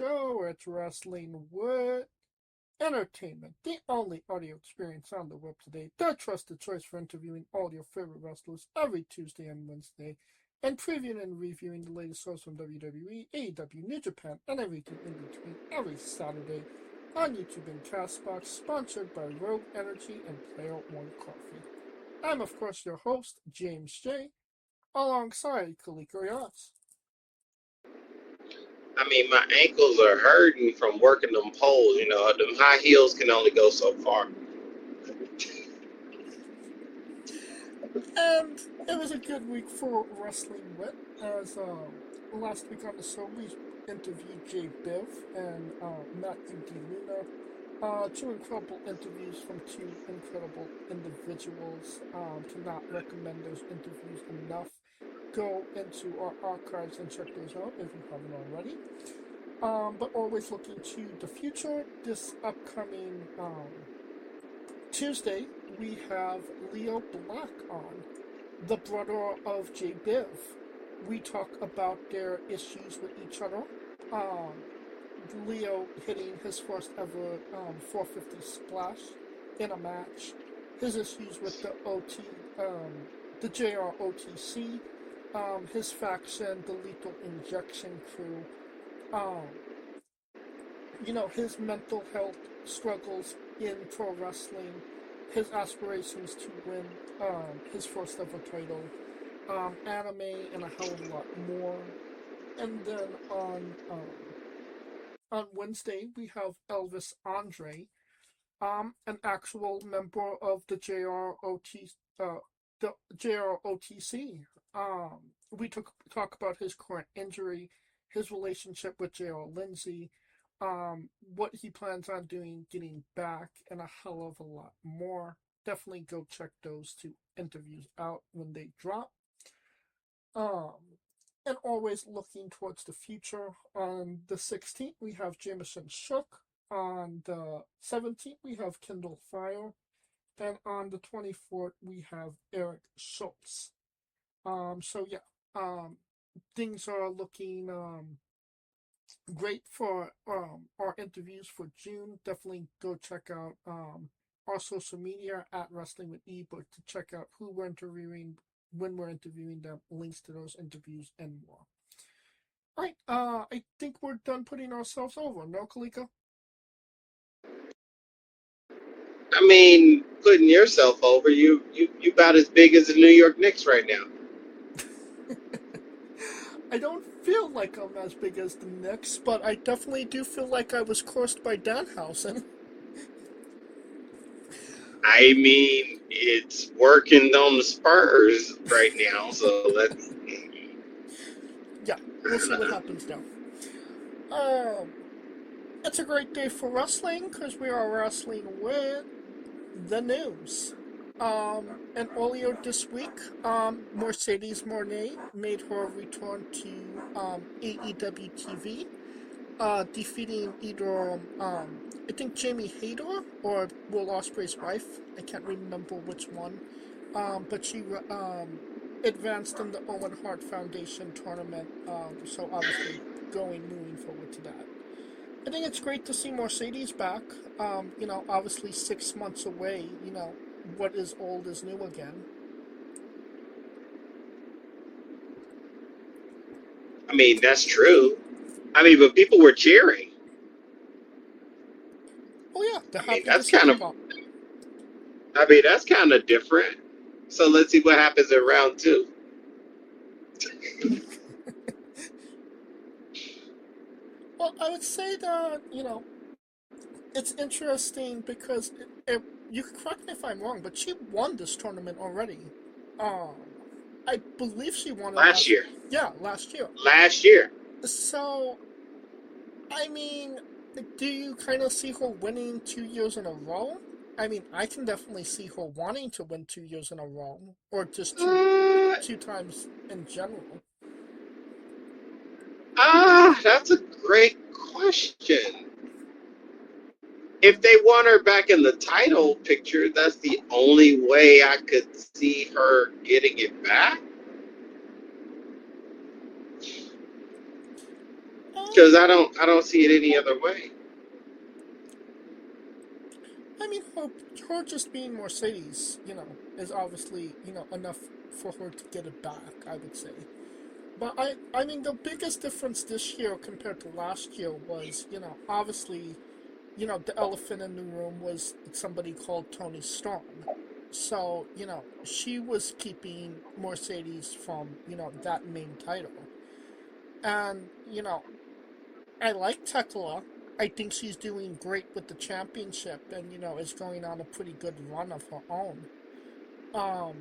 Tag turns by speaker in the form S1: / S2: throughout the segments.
S1: show. It's Wrestling with Entertainment, the only audio experience on the web today. The trusted choice for interviewing all your favorite wrestlers every Tuesday and Wednesday, and previewing and reviewing the latest shows from WWE, AEW, New Japan, and everything in between every Saturday on YouTube and Castbox, sponsored by Rogue Energy and Player One Coffee. I'm, of course, your host, James J., alongside Kaliko Yas.
S2: I mean, my ankles are hurting from working them poles. You know, them high heels can only go so far.
S1: And it was a good week for Wrestling Wit, as last week on the show we interviewed Jay Biv and Matthew D. Luna. Two incredible interviews from two incredible individuals. Cannot recommend those interviews enough. Go into our archives and check those out if you haven't already. But always looking to the future. This upcoming Tuesday, we have Leo Black on, the brother of Jay Biv. We talk about their issues with each other. Leo hitting his first ever 450 splash in a match. His issues with the the JROTC. His faction, the Lethal Injection crew, his mental health struggles in pro wrestling, his aspirations to win his first ever title, anime, and a hell of a lot more. And then on Wednesday we have Elvis Andre, an actual member of the JROTC. We talk about his current injury, his relationship with J.R. Lindsay, what he plans on doing, getting back, and a hell of a lot more. Definitely go check those two interviews out when they drop. And always looking towards the future. On the 16th, we have Jameson Shook. On the 17th, we have Kindle Fire. And on the 24th, we have Eric Schultz. Things are looking great for our interviews for June. Definitely go check out our social media at Wrestling with Ebook to check out who we're interviewing, when we're interviewing them, links to those interviews, and more. All right, I think we're done putting ourselves over. No, Kaliko?
S2: I mean, putting yourself over, you about as big as the New York Knicks right now.
S1: I don't feel like I'm as big as the Knicks, but I definitely do feel like I was cursed by Danhausen.
S2: I mean, it's working on the Spurs right now, so let's.
S1: Yeah, we'll see what happens now. It's a great day for wrestling because we are wrestling with the news. And earlier this week, Mercedes Mone made her return to AEW TV, defeating either I think Jamie Hayter or Will Ospreay's wife. I can't remember which one. But she advanced in the Owen Hart Foundation tournament. So obviously moving forward to that. I think it's great to see Mercedes back. Obviously 6 months away. What is old is new again.
S2: I mean, that's true. I mean, but people were cheering.
S1: Oh yeah, they're happy
S2: that's
S1: to see
S2: kind
S1: her
S2: of.
S1: back.
S2: I mean, that's kind of different. So let's see what happens in round 2.
S1: Well, I would say that, it's interesting because you can correct me if I'm wrong, but she won this tournament already. I believe she won it
S2: last year.
S1: Yeah, last year.
S2: Last year.
S1: So, I mean, do you kind of see her winning 2 years in a row? I mean, I can definitely see her wanting to win 2 years in a row, or just two times in general.
S2: That's a great question. If they want her back in the title picture, that's the only way I could see her getting it back. Because I don't see it any other way.
S1: I mean, her just being Mercedes, is obviously, enough for her to get it back, I would say. But I mean, the biggest difference this year compared to last year was, obviously, the elephant in the room was somebody called Tony Storm. So, she was keeping Mercedes from, that main title. And, I like Tekla. I think she's doing great with the championship and, is going on a pretty good run of her own. Um,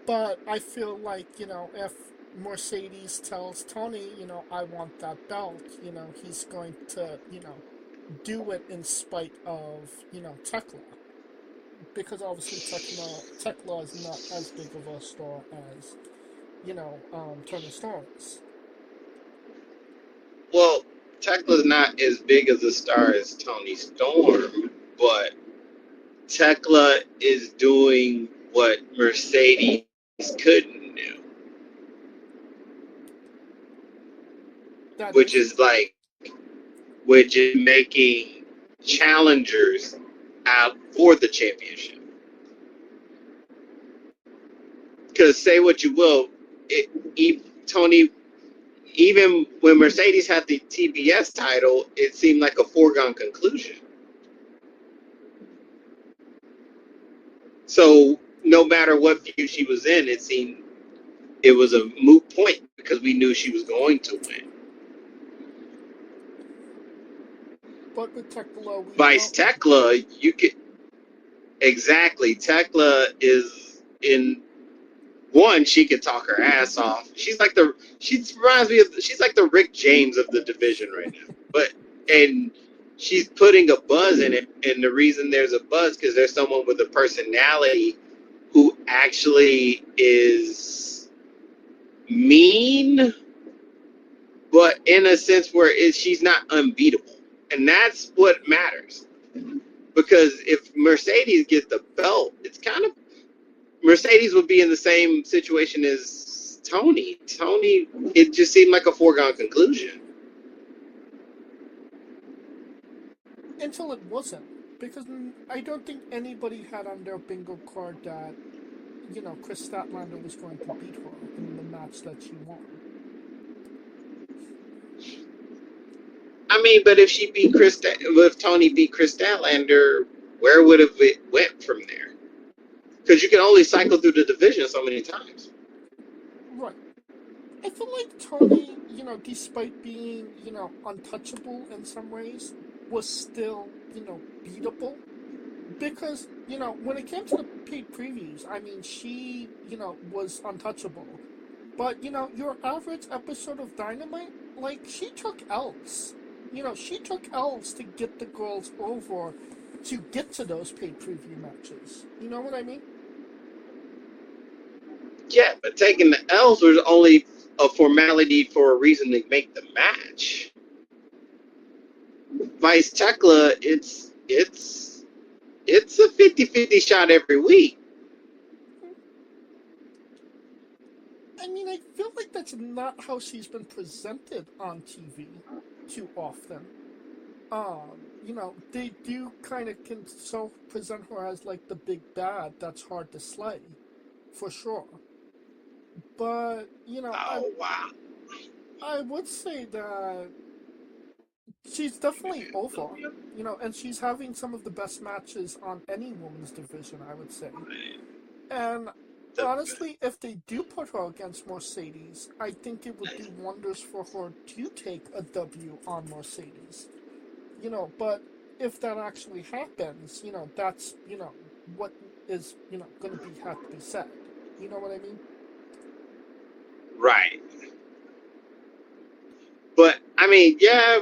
S1: but I feel like, if Mercedes tells Tony, I want that belt, he's going to, do it in spite of, Tekla. Because obviously Tekla is not as big of a star as, Tony Storm is.
S2: Well, Tekla's not as big as a star as Tony Storm, but Tekla is doing what Mercedes couldn't do,
S1: That
S2: which
S1: is.
S2: is like, which is making challengers out for the championship. Because say what you will, Tony, even when Mercedes had the TBS title, it seemed like a foregone conclusion. So no matter what view she was in, it seemed it was a moot point because we knew she was going to win.
S1: But with Tekla, we
S2: Vice
S1: know.
S2: Tekla, you could exactly. Tekla is in one. She could talk her ass off. She reminds me of. She's like the Rick James of the division right now. And she's putting a buzz in it. And the reason there's a buzz because there's someone with a personality who actually is mean, but in a sense where she's not unbeatable. And that's what matters. Because if Mercedes gets the belt, it's kind of Mercedes would be in the same situation as Tony. Tony, it just seemed like a foregone conclusion.
S1: Until it wasn't. Because I don't think anybody had on their bingo card that, Chris Statlander was going to beat her in the match that she won.
S2: I mean, but if Tony beat Chris Statlander, where would have it went from there? Because you can only cycle through the division so many times.
S1: Right. I feel like Tony, despite being, untouchable in some ways, was still, beatable. Because, when it came to the paid previews, I mean, she, was untouchable. But, your average episode of Dynamite, like, she took L's. She took L's to get the girls over to get to those paid preview matches. You know what I mean?
S2: Yeah, but taking the L's was only a formality for a reason to make the match. Vice Tekla, it's a 50-50 shot every week.
S1: I mean, I feel like that's not how she's been presented on TV too often. They do kind of present her as like the big bad that's hard to slay, for sure. But,
S2: Oh wow.
S1: I would say that she's definitely over, and she's having some of the best matches on any women's division, I would say. And honestly, if they do put her against Mercedes, I think it would do wonders for her to take a W on Mercedes. But if that actually happens, that's, what is, going to have to be said. You know what I mean?
S2: Right. But I mean, yeah,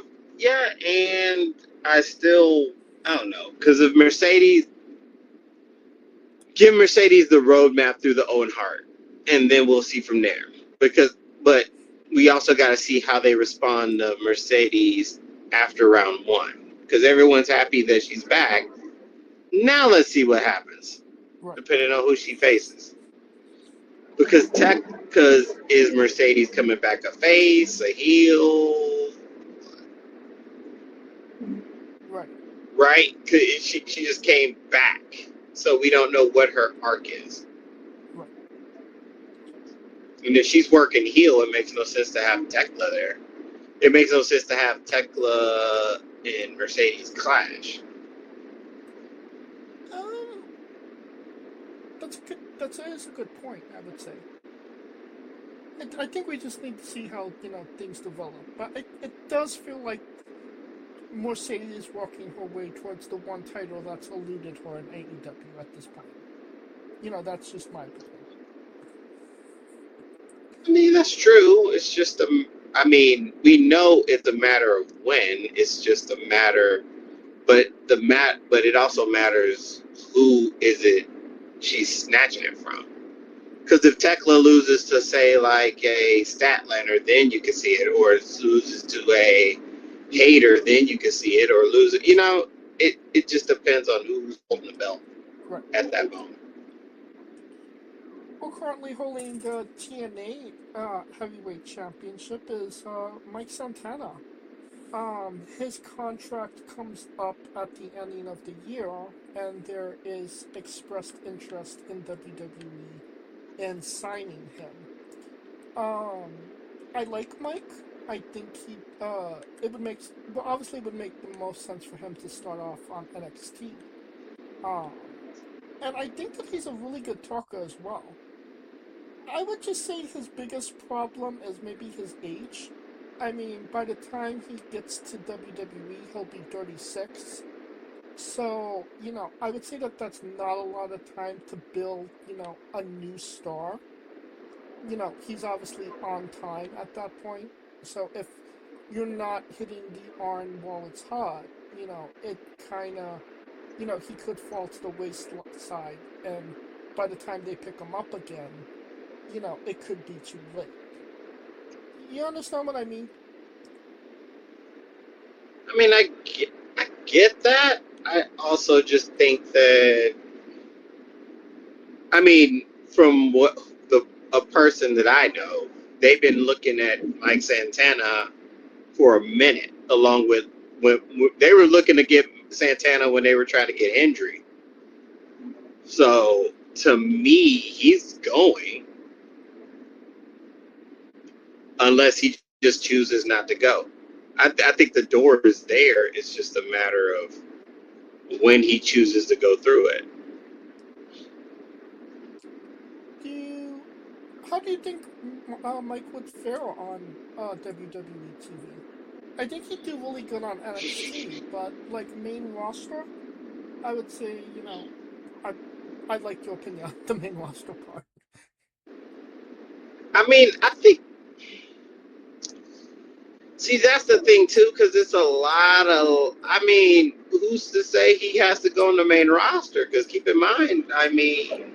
S2: and I don't know, because of Mercedes, give Mercedes the roadmap through the Owen Hart, and then we'll see from there. But we also got to see how they respond to Mercedes after round one, because everyone's happy that she's back. Now let's see what happens,
S1: Right.
S2: depending on who she faces. Because is Mercedes coming back a face, a heel? right? 'Cause she just came back, so we don't know what her arc is.
S1: Right.
S2: And if she's working heel, it makes no sense to have Tekla there. It makes no sense to have Tekla and Mercedes clash.
S1: That is a good point, I would say. I think we just need to see how things develop, but it does feel like Mercedes is walking her way towards the one title that's eluded her in AEW at this point. That's just my opinion.
S2: I mean, that's true. It's just I mean, we know it's a matter of when. It's just a matter, but but it also matters who is it she's snatching it from. Because if Tekla loses to, say, like a Statlander, then you can see it, or loses to a Hater, then you can see it, or lose it. It just depends on who's holding the belt
S1: Right.
S2: at that moment.
S1: Well, currently holding the TNA Heavyweight Championship is Mike Santana. His contract comes up at the ending of the year, and there is expressed interest in WWE in signing him. I like Mike. I think obviously it would make the most sense for him to start off on NXT. And I think that he's a really good talker as well. I would just say his biggest problem is maybe his age. I mean, by the time he gets to WWE, he'll be 36. So, I would say that that's not a lot of time to build, a new star. He's obviously on time at that point. So if you're not hitting the iron while it's hot, it kind of, he could fall to the wayside. And by the time they pick him up again, it could be too late. You understand what I mean?
S2: I mean, I get that. I also just think that, I mean, from a person that I know, they've been looking at Mike Santana for a minute, along with when they were looking to get Santana when they were trying to get Hendry. So to me, he's going unless he just chooses not to go. I think the door is there. It's just a matter of when he chooses to go through it.
S1: How do you think Mike would fare on WWE TV? I think he'd do really good on NXT, but like main roster, I would say, I'd like your opinion on the main roster part.
S2: I mean, I think. See, that's the thing too, because it's a lot of. I mean, who's to say he has to go on the main roster? Because keep in mind, I mean,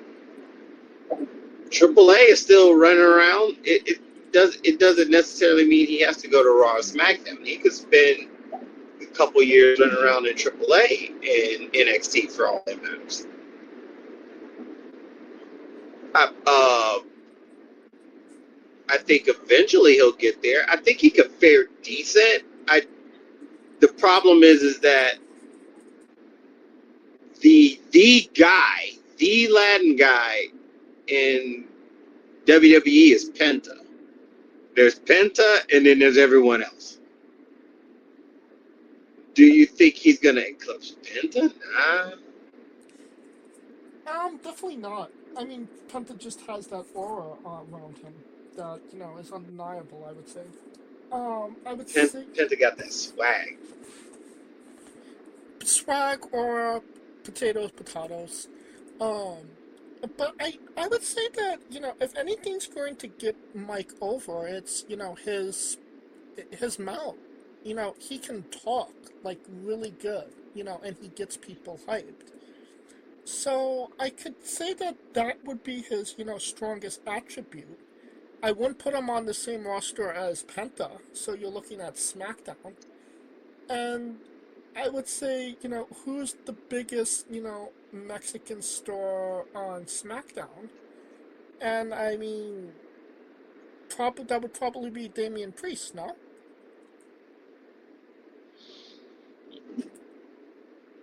S2: AAA is still running around. It doesn't necessarily mean he has to go to Raw or SmackDown. He could spend a couple years running around in AAA and NXT for all that matters. I think eventually he'll get there. I think he could fare decent. The problem is that the Latin guy in WWE is Penta. There's Penta, and then there's everyone else. Do you think he's gonna eclipse Penta? Nah.
S1: Definitely not. I mean, Penta just has that aura around him that is undeniable. I would say. I would say
S2: Penta got that swag.
S1: swag, aura, potatoes. But I would say that if anything's going to get Mike over, it's his mouth. He can talk like really good. And he gets people hyped. So I could say that would be his strongest attribute. I wouldn't put him on the same roster as Penta. So you're looking at SmackDown, and I would say, who's the biggest, Mexican star on SmackDown? And I mean, that would probably be Damian Priest, no?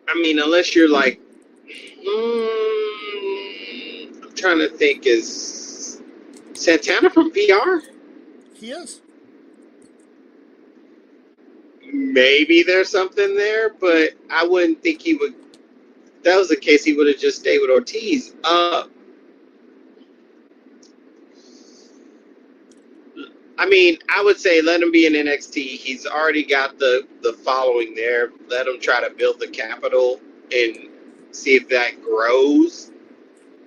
S2: I mean, unless you're like, I'm trying to think, is Santana from VR?
S1: He is.
S2: Maybe there's something there, but I wouldn't think he would. If that was the case, he would have just stayed with Ortiz. I mean, I would say let him be in NXT. He's already got the following there. Let him try to build the capital and see if that grows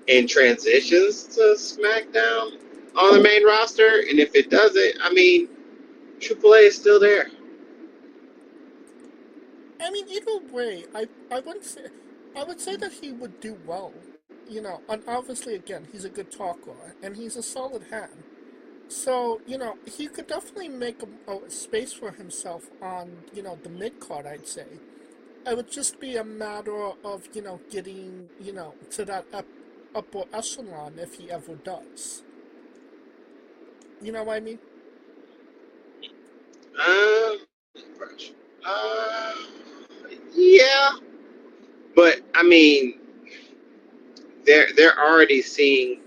S2: and transitions to SmackDown on the main roster. And if it doesn't, I mean, AAA is still there.
S1: I mean, either way, I wouldn't say. I would say that he would do well. And obviously, again, he's a good talker and he's a solid hand. So, he could definitely make a space for himself on, the mid card, I'd say. It would just be a matter of, getting, to that upper echelon if he ever does. You know what I mean?
S2: Um, uh, yeah, but I mean, they're already seeing.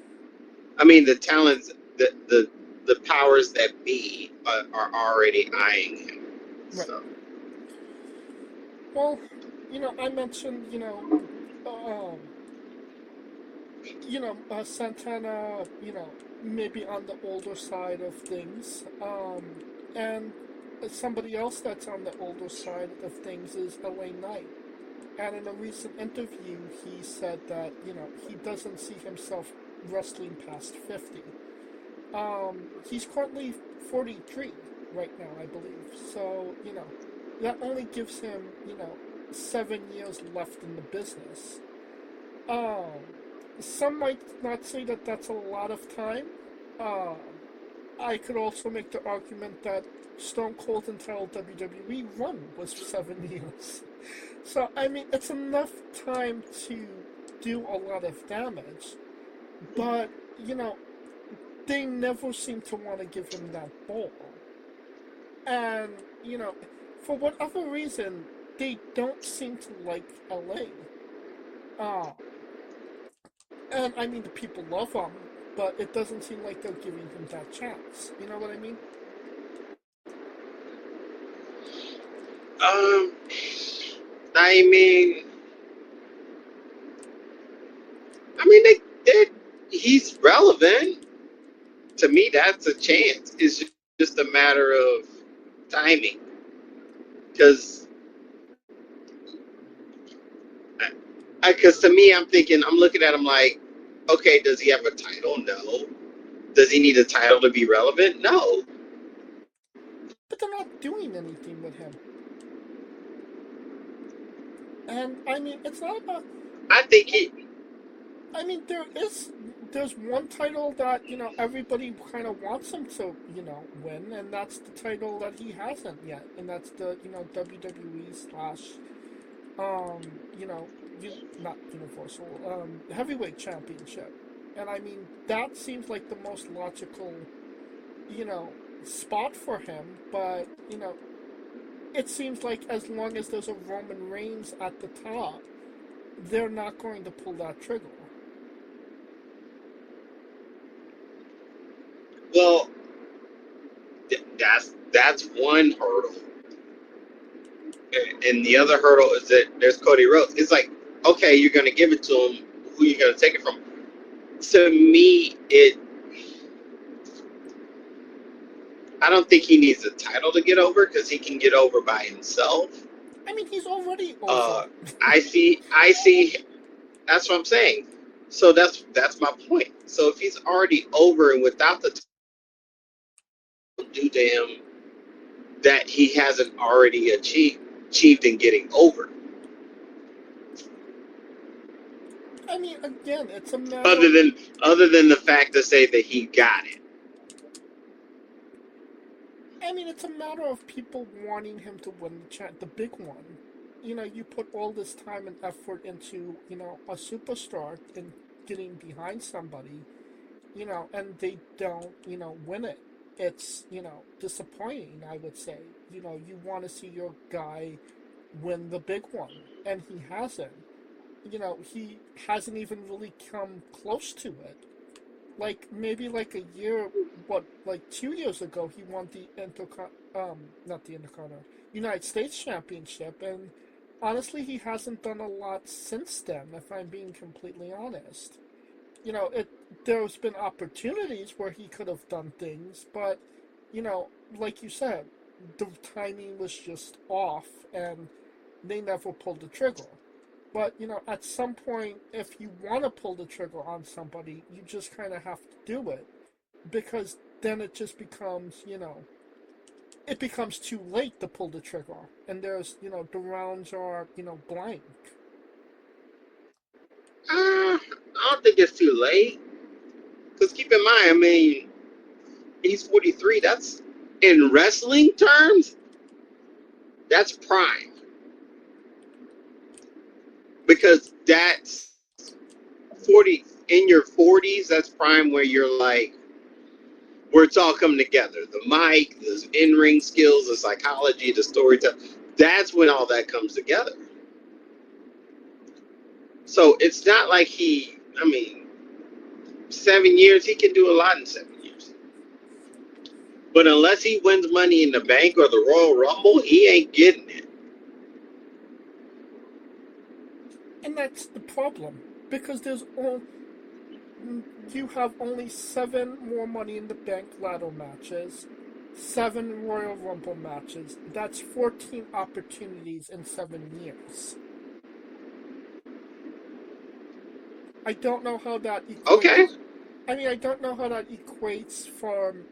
S2: I mean, the talents, the powers that be are already eyeing him.
S1: Right.
S2: So,
S1: Well, I mentioned, um, Santana, maybe on the older side of things. And somebody else that's on the older side of things is LA Knight. And in a recent interview, he said that, he doesn't see himself wrestling past 50. He's currently 43 right now, I believe. So, that only gives him, 7 years left in the business. Um, some might not say that that's a lot of time. Um, I could also make the argument that Stone Cold entire WWE run was 7 years. So, I mean, it's enough time to do a lot of damage, but, they never seem to want to give him that ball. And, for whatever reason, they don't seem to like LA. Um, and I mean, the people love him, but it doesn't seem like they're giving him that chance. You know what I mean?
S2: um, I mean, they he's relevant to me. That's a chance. It's just a matter of timing. Because, because to me, I'm looking at him like, okay, does he have a title? No. Does he need a title to be relevant? No.
S1: But they're not doing anything with him. And I mean, it's not about.
S2: I think he.
S1: I mean, there's one title that everybody kind of wants him to win, and that's the title that he hasn't yet, and that's the WWE slash not Universal Heavyweight Championship. And I mean, that seems like the most logical you know spot for him, but it seems like as long as there's a Roman Reigns at the top, they're not going to pull that trigger.
S2: Well, that's one hurdle, and the other hurdle is that there's Cody Rhodes. It's like, okay, you're going to give it to him. Who are you going to take it from? To me, I don't think he needs a title to get over because he can get over by himself.
S1: I mean, he's already over.
S2: Uh, I see. That's what I'm saying. So that's my point. So if he's already over and without the title due to him that he hasn't already achieved in getting over,
S1: I mean, again, it's a matter.
S2: other than the fact to say that he got it.
S1: I mean, it's a matter of people wanting him to win the big one. You put all this time and effort into a superstar and getting behind somebody, and they don't win it. It's disappointing. I would say you want to see your guy win the big one, and he hasn't. He hasn't even really come close to it. Like maybe like a year, like 2 years ago, he won the not the Intercontinental, United States Championship, and honestly, he hasn't done a lot since then. If I'm being completely honest, it there's been opportunities where he could have done things, but you know, like you said, the timing was just off, and they never pulled the trigger. But, at some point, if you want to pull the trigger on somebody, you just kind of have to do it. Because then it just becomes, it becomes too late to pull the trigger. And the rounds are, blank.
S2: I don't think it's too late. Because keep in mind, I mean, he's 43. That's, in wrestling terms, that's prime. Because that's 40, in your 40s, that's prime where you're like, where it's all coming together. The mic, the in-ring skills, the psychology, the storytelling. That's when all that comes together. So it's not like I mean, 7 years, he can do a lot in 7 years. But unless he wins Money in the Bank or the Royal Rumble, he ain't getting it.
S1: And that's the problem. Because you have only 7 more Money in the Bank ladder matches, 7 Royal Rumble matches. That's 14 opportunities in 7 years. I don't know how that equates.
S2: Okay.
S1: I mean, I don't know how that equates from,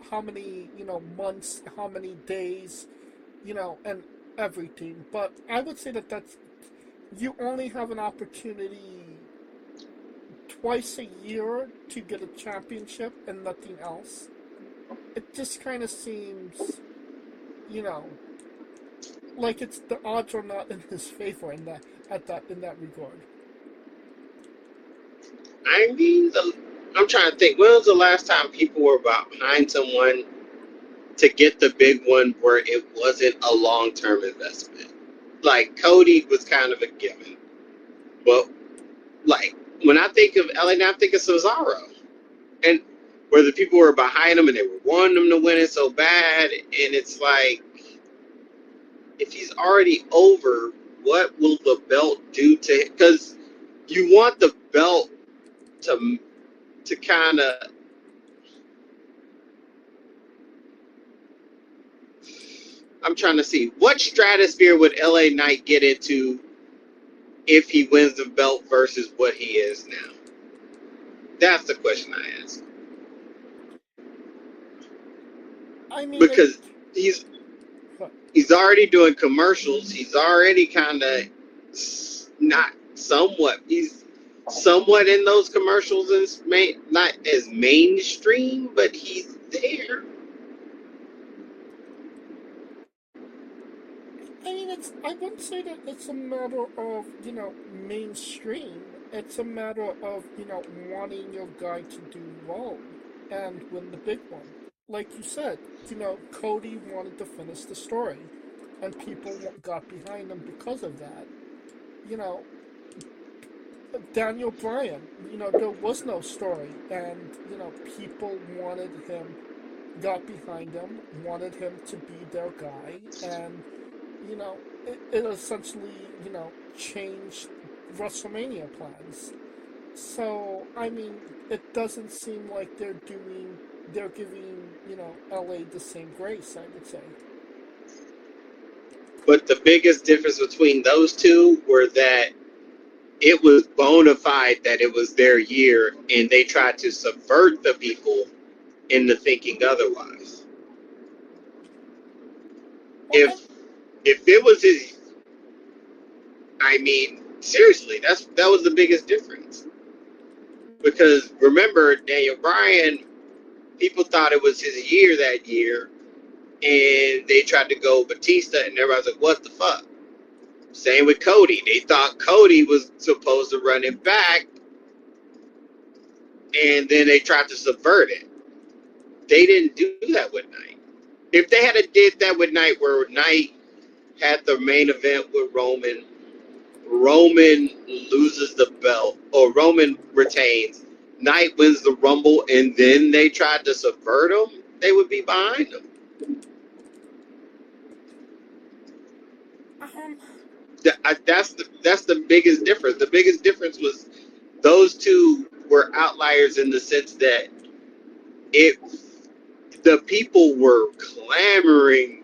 S1: how many, months, how many days, and everything. But I would say you only have an opportunity twice a year to get a championship and nothing else. It just kind of seems, like the odds are not in his favor in that regard.
S2: I mean, I'm trying to think. When was the last time people were behind someone to get the big one where it wasn't a long-term investment? Like, Cody was kind of a given. But, like, when I think of LA, I think of Cesaro. And where the people were behind him and they were wanting him to win it so bad. And it's like, if he's already over, what will the belt do to him? Because you want the belt to kind of, I'm trying to see, what stratosphere would LA Knight get into if he wins the belt versus what he is now? That's the question I ask.
S1: I mean,
S2: Because he's already doing commercials. He's already kind of he's somewhat in those commercials, and not as mainstream, but he's there.
S1: I mean, I wouldn't say that it's a matter of, mainstream. It's a matter of, wanting your guy to do well and win the big one. Like you said, Cody wanted to finish the story, and people got behind him because of that. You know, Daniel Bryan, there was no story, and, people got behind him, wanted him to be their guy, and it essentially, changed WrestleMania plans. So, I mean, it doesn't seem like they're giving, LA the same grace, I would say.
S2: But the biggest difference between those two were that it was bona fide that it was their year, and they tried to subvert the people into thinking otherwise.
S1: Well,
S2: If it was his, I mean, seriously, that was the biggest difference. Because remember, Daniel Bryan, people thought it was his year that year, and they tried to go Batista, and everybody's like, "What the fuck?" Same with Cody. They thought Cody was supposed to run it back, and then they tried to subvert it. They didn't do that with Knight. If they had did that with Knight, where Knight had the main event with Roman. Roman loses the belt, or Roman retains. Knight wins the Rumble, and then they tried to subvert him. They would be behind him.
S1: Um,
S2: That's the biggest difference. The biggest difference was those two were outliers in the sense that it the people were clamoring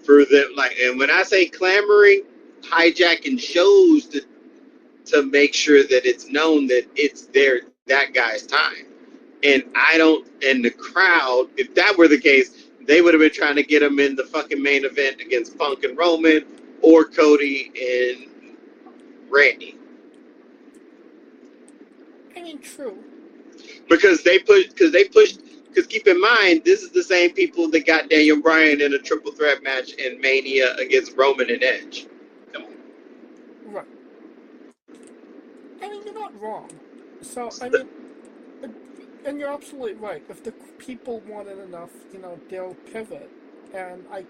S2: for them. Like, and when I say clamoring, hijacking shows to make sure that it's known that it's that guy's time. And I don't, and the crowd, if that were the case, they would have been trying to get him in the fucking main event against Punk and Roman, or Cody and Randy.
S1: I mean, true.
S2: Because keep in mind, this is the same people that got Daniel Bryan in a triple threat match in Mania against Roman and Edge. Come on.
S1: Right. I mean, you're not wrong. So, I mean, uh, and you're absolutely right. If the people want it enough, they'll pivot. And I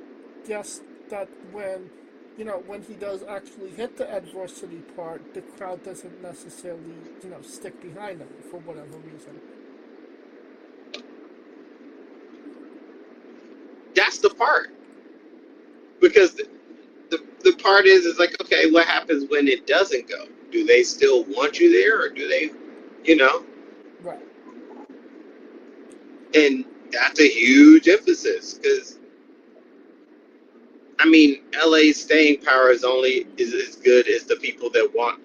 S1: guess that when he does actually hit the adversity part, the crowd doesn't necessarily, stick behind him for whatever reason.
S2: That's the part. Because the part is like, okay, what happens when it doesn't go? Do they still want you there, or do they, you know?
S1: Right.
S2: And that's a huge emphasis because, I mean, LA's staying power is as good as the people that want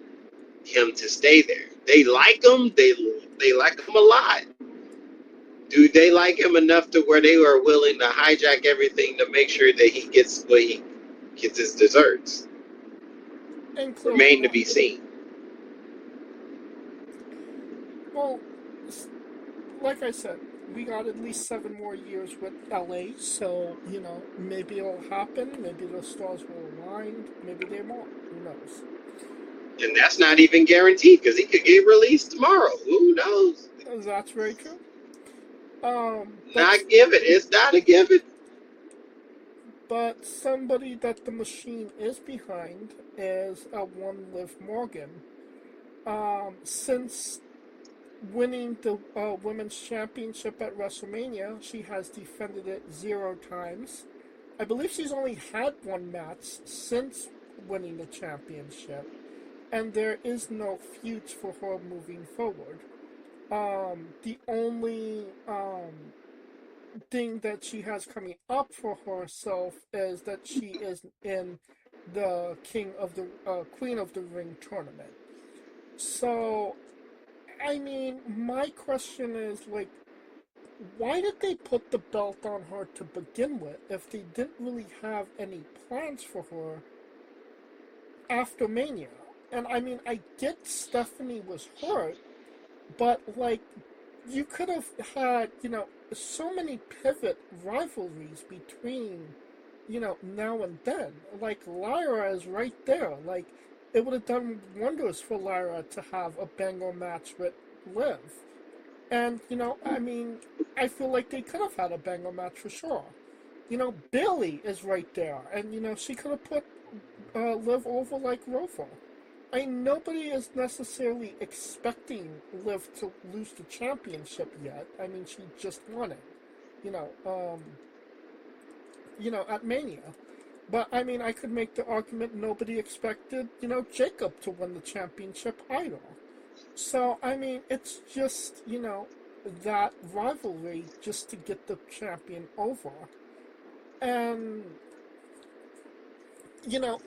S2: him to stay there. They like him. They like him a lot. Do they like him enough to where they are willing to hijack everything to make sure that he gets what he gets his desserts?
S1: And clearly
S2: Remain to
S1: not.
S2: be seen.
S1: Well, like I said, we got at least 7 more years with LA, so, maybe it'll happen, maybe the stars will align, maybe they won't. Who knows?
S2: And that's not even guaranteed because he could get released tomorrow. Who knows?
S1: That's very true. But
S2: Not given. It's not a given.
S1: somebody that the machine is behind is one Liv Morgan. Since winning the women's championship at WrestleMania, she has defended it 0 times. I believe she's only had one match since winning the championship, and there is no feuds for her moving forward. The only thing that she has coming up for herself is that she is in the Queen of the Ring tournament. So, I mean, my question is, like, why did they put the belt on her to begin with if they didn't really have any plans for her after Mania? And I mean, I get Stephanie was hurt, but, like, you could have had, so many pivot rivalries between, now and then. Like, Lyra is right there. Like, it would have done wonders for Lyra to have a banger match with Liv. And, I mean, I feel like they could have had a banger match for sure. Bailey is right there. And, she could have put Liv over like Rover. Nobody is necessarily expecting Liv to lose the championship yet. I mean, she just won it, you know, um, at Mania. But I mean, I could make the argument nobody expected, Jacob to win the championship either. So I mean, it's just that rivalry just to get the champion over, and you know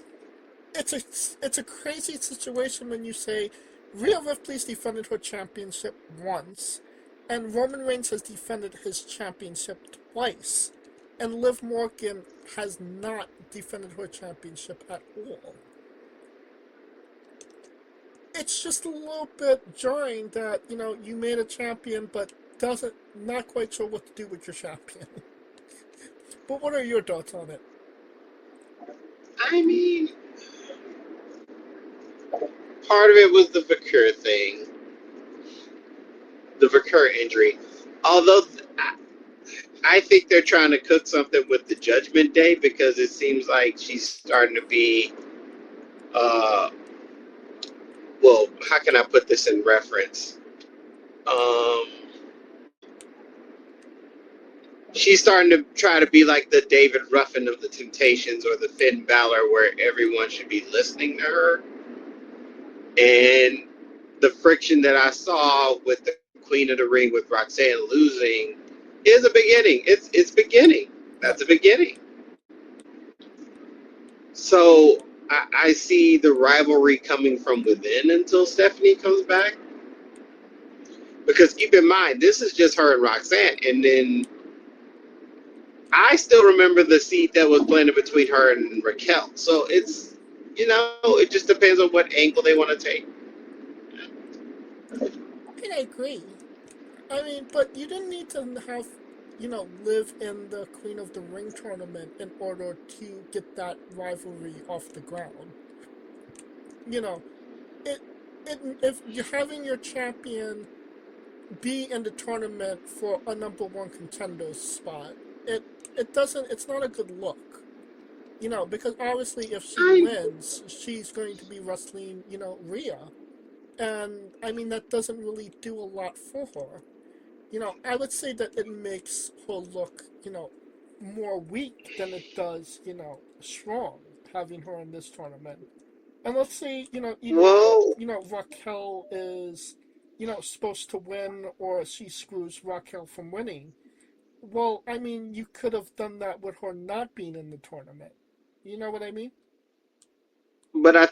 S1: it's a crazy situation when you say Rhea Ripley's defended her championship once, and Roman Reigns has defended his championship twice, and Liv Morgan has not defended her championship at all. It's just a little bit jarring that you made a champion, but doesn't not quite sure what to do with your champion. But what are your thoughts on it?
S2: I mean, part of it was the Vakur thing, the Vakur injury. Although I think they're trying to cook something with the Judgment Day because it seems like she's starting to be. Uh, well, how can I put this in reference? Um, she's starting to try to be like the David Ruffin of the Temptations or the Finn Balor, where everyone should be listening to her. And the friction that I saw with the Queen of the Ring with Roxanne losing is a beginning. It's beginning.
S1: Right.
S2: That's a beginning. So I see the rivalry coming from within until Stephanie comes back. Because keep in mind, this is just her and Roxanne, and then I still remember the seed that was planted between her and Raquel. So it's, it just depends on what angle they want to take.
S1: And I agree. I mean, but you didn't need to have, live in the Queen of the Ring tournament in order to get that rivalry off the ground. You know, it, if you're having your champion be in the tournament for a number one contender spot, it it's not a good look. Because obviously if she
S2: I
S1: wins, she's going to be wrestling, Rhea. And I mean that doesn't really do a lot for her. I would say that it makes her look, more weak than it does, strong having her in this tournament. And let's say, either,
S2: well,
S1: Raquel is, supposed to win or she screws Raquel from winning. Well, I mean, you could have done that with her not being in the tournament. You know what I mean?
S2: but I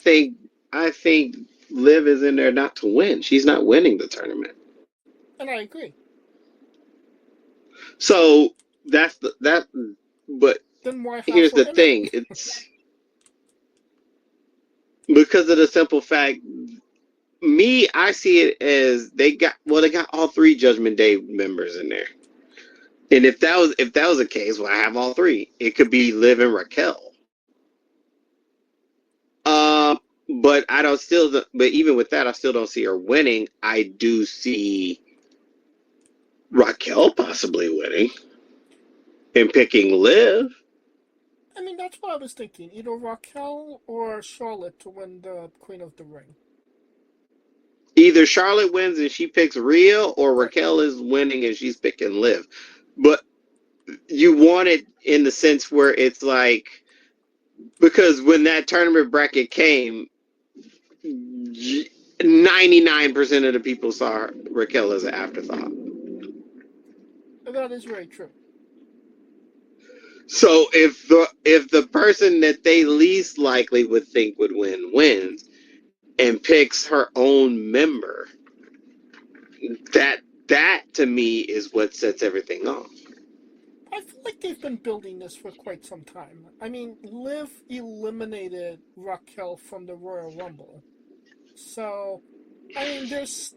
S2: think Liv is in there not to win. She's not winning the tournament.
S1: And I agree.
S2: So that's that. But
S1: Then why have
S2: here's
S1: her
S2: the
S1: in it?
S2: thing: it's because of the simple fact. Me, I see it as they got all three Judgment Day members in there. And if that was the case, well, I have all three. It could be Liv and Raquel. Um, but I don't still. But even with that, I still don't see her winning. I do see Raquel possibly winning and picking Liv.
S1: I mean, that's what I was thinking. Either Raquel or Charlotte to win the Queen of the Ring.
S2: Either Charlotte wins and she picks Rhea, or
S1: Right.
S2: Raquel is winning and she's picking Liv. But you want it in the sense where it's like, because when that tournament bracket came, 99% of the people saw Raquel as an afterthought.
S1: That is very true.
S2: So if the person that they least likely would think would win wins and picks her own member, that that to me is what sets everything off.
S1: I feel like they've been building this for quite some time. I mean, Liv eliminated Raquel from the Royal Rumble. So, I mean, there's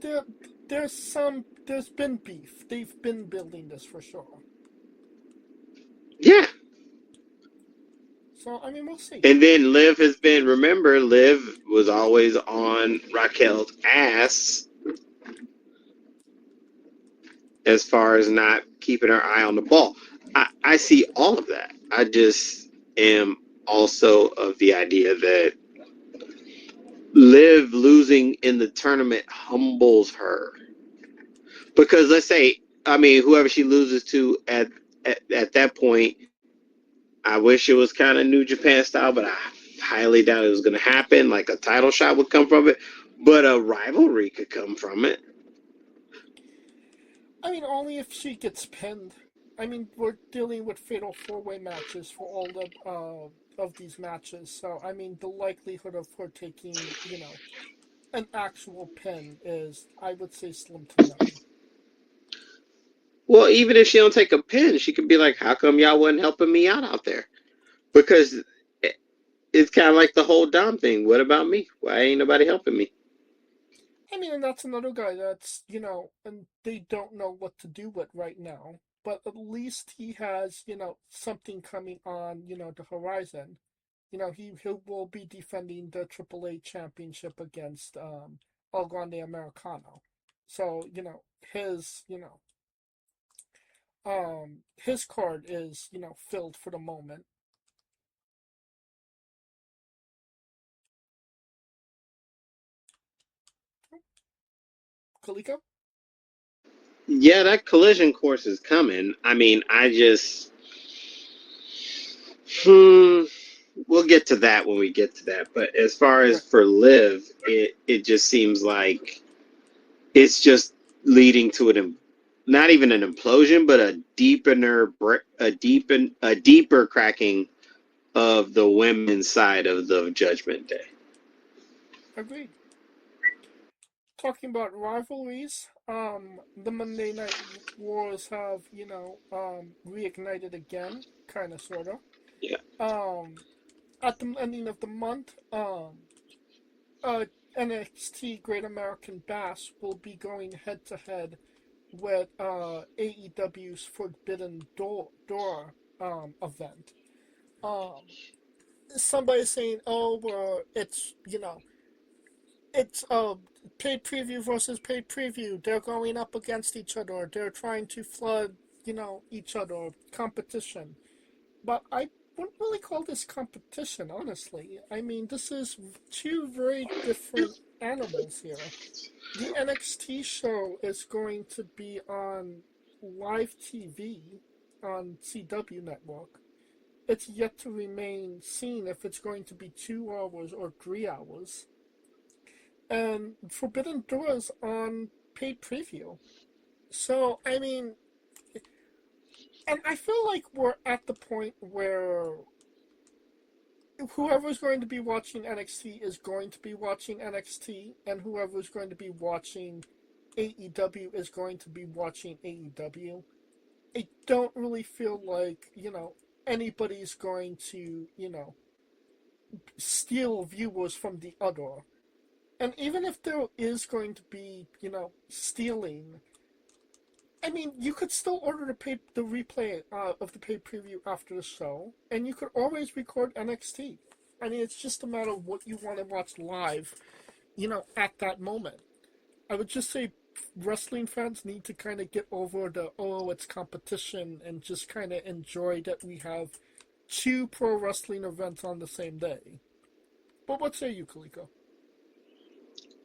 S1: been beef. They've been building this for sure.
S2: Yeah.
S1: So, I mean, we'll see.
S2: And then Liv was always on Raquel's ass as far as not keeping her eye on the ball. I see all of that. I just am also of the idea that Liv losing in the tournament humbles her. Because let's say, I mean, whoever she loses to at that point, I wish it was kind of New Japan style, but I highly doubt it was going to happen. Like a title shot would come from it, but a rivalry could come from it.
S1: I mean, only if she gets pinned. I mean, we're dealing with fatal four-way matches for all of these matches. So, I mean, the likelihood of her taking, an actual pin is, I would say, slim to none.
S2: Well, even if she don't take a pin, she could be like, "How come y'all wasn't helping me out there?" Because it's kind of like the whole Dom thing. What about me? Why ain't nobody helping me?
S1: I mean, and that's another guy that's, and they don't know what to do with right now. But at least he has, something coming on, the horizon. He will be defending the AAA championship against El Grande Americano. So, his, his card is, filled for the moment. Kaliko?
S2: Yeah, that collision course is coming. I mean, we'll get to that when we get to that. But as far as
S1: Right.
S2: for Liv, it just seems like it's just leading to not even an implosion, but a deeper cracking of the women's side of the Judgment Day.
S1: Agreed. Talking about rivalries, the Monday Night Wars have, reignited again, kind of, sort of.
S2: Yeah.
S1: At the ending of the month, uh, NXT Great American Bash will be going head to head with AEW's Forbidden Door event. Um, Somebody saying, "Oh, well, it's paid preview versus paid preview. They're going up against each other. They're trying to flood, each other competition." But I wouldn't really call this competition, honestly. I mean, this is two very different animals here. The NXT show is going to be on live TV on CW Network. It's yet to remain seen if it's going to be 2 hours or 3 hours. And Forbidden Doors on paid preview. So, I mean, and I feel like we're at the point where whoever's going to be watching NXT is going to be watching NXT, and whoever's going to be watching AEW is going to be watching AEW. I don't really feel like, anybody's going to, steal viewers from the other. And even if there is going to be, stealing, I mean, you could still order the replay of the pay preview after the show, and you could always record NXT. I mean, it's just a matter of what you want to watch live, at that moment. I would just say wrestling fans need to kind of get over it's competition and just kind of enjoy that we have two pro wrestling events on the same day. But what say you, Kaliko?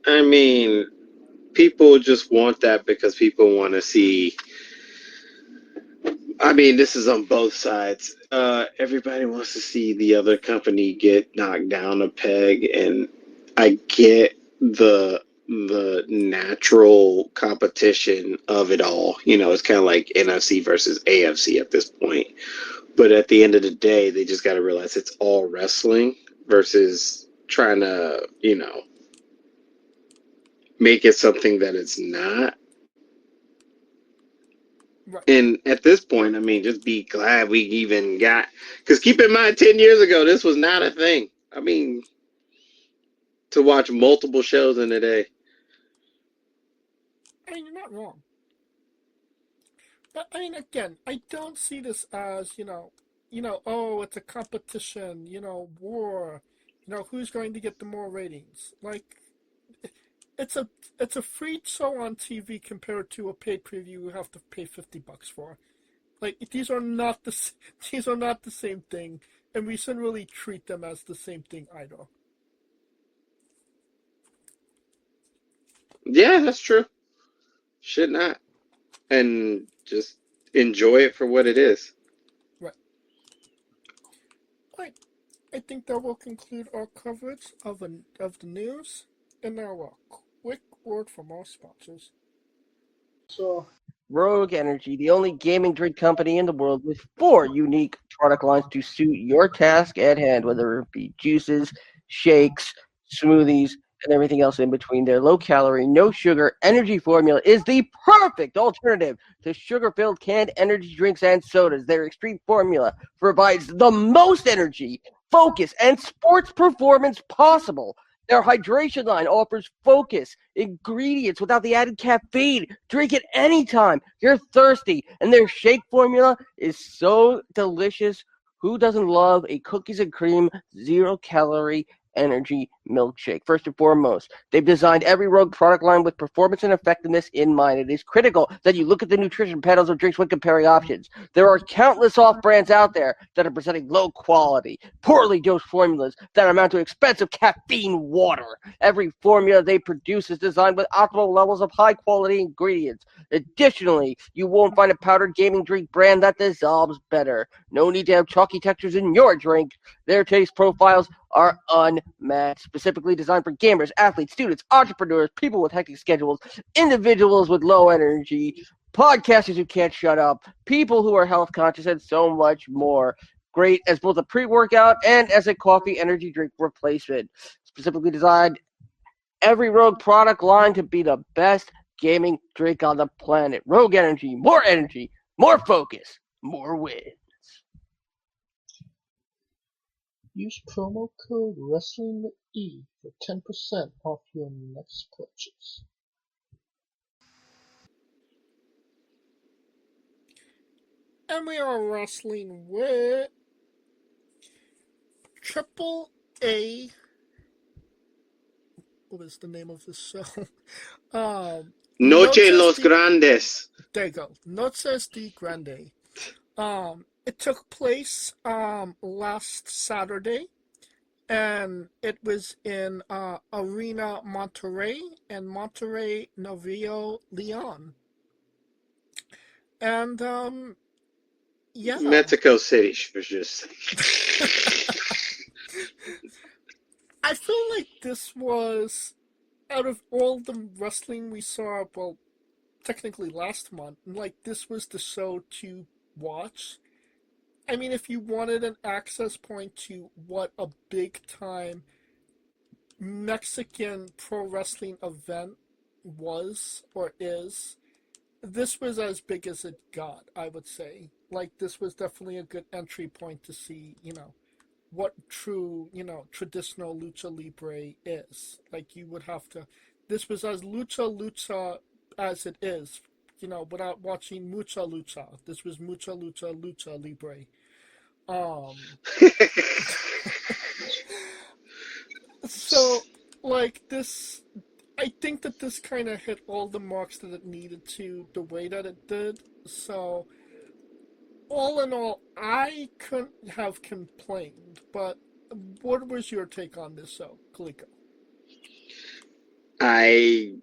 S2: I mean, people just want that because people want to see. I mean, this is on both sides. Everybody wants to see the other company get knocked down a peg, and I get the natural competition of it all. It's kind of like NFC versus AFC at this point. But at the end of the day, they just got to realize it's all wrestling versus trying to, make it something that it's not.
S1: Right.
S2: And at this point, I mean, just be glad we even got. Because keep in mind, 10 years ago, this was not a thing. I mean, to watch multiple shows in a day.
S1: I mean, you're not wrong. But I mean, again, I don't see this as, oh, it's a competition, war, who's going to get the more ratings. Like, it's a it's a free show on TV compared to a paid preview you have to pay $50 for. Like, these are not these are not the same thing, and we shouldn't really treat them as the same thing either.
S2: Yeah, that's true. Should not. And just enjoy it for what it is.
S1: Right. Right. I think that will conclude our coverage of the news, and now a quick word from our sponsors.
S3: So, Rogue Energy, the only gaming drink company in the world with 4 unique product lines to suit your task at hand, whether it be juices, shakes, smoothies, and everything else in between. Their low-calorie, no-sugar energy formula is the perfect alternative to sugar-filled canned energy drinks and sodas. Their extreme formula provides the most energy, focus, and sports performance possible. Their hydration line offers focus, ingredients without the added caffeine. Drink it anytime you're thirsty. And their shake formula is so delicious. Who doesn't love a cookies and cream, 0-calorie energy milkshake. First and foremost, they've designed every Rogue product line with performance and effectiveness in mind. It is critical that you look at the nutrition panels of drinks when comparing options. There are countless off brands out there that are presenting low quality, poorly dosed formulas that amount to expensive caffeine water. Every formula they produce is designed with optimal levels of high quality ingredients. Additionally, you won't find a powdered gaming drink brand that dissolves better. No need to have chalky textures in your drink. Their taste profiles are unmatched, specifically designed for gamers, athletes, students, entrepreneurs, people with hectic schedules, individuals with low energy, podcasters who can't shut up, people who are health conscious, and so much more. Great as both a pre-workout and as a coffee energy drink replacement. Specifically designed every Rogue product line to be the best gaming drink on the planet. Rogue Energy, more focus, more wins.
S1: Use promo code WRESTLINGWITHE for 10% off your next purchase. And we are wrestling with Triple A. What is the name of this show?
S2: Noche Los Grandes.
S1: There you go. Noches de Grande. It took place last Saturday, and it was in Arena Monterrey and Monterrey Nuevo Leon. And yeah,
S2: Mexico City for just.
S1: I feel like this was, out of all the wrestling we saw, well, technically last month, like this was the show to watch. I mean, if you wanted an access point to what a big time Mexican pro wrestling event was or is, this was as big as it got, I would say. Like, this was definitely a good entry point to see, what true, traditional lucha libre is. Like, you would have to, this was as lucha as it is, without watching mucha lucha. This was mucha lucha libre. So, like, this, I think that this kind of hit all the marks that it needed to, the way that it did. So, all in all, I couldn't have complained. But what was your take on this show, Kaliko?
S2: I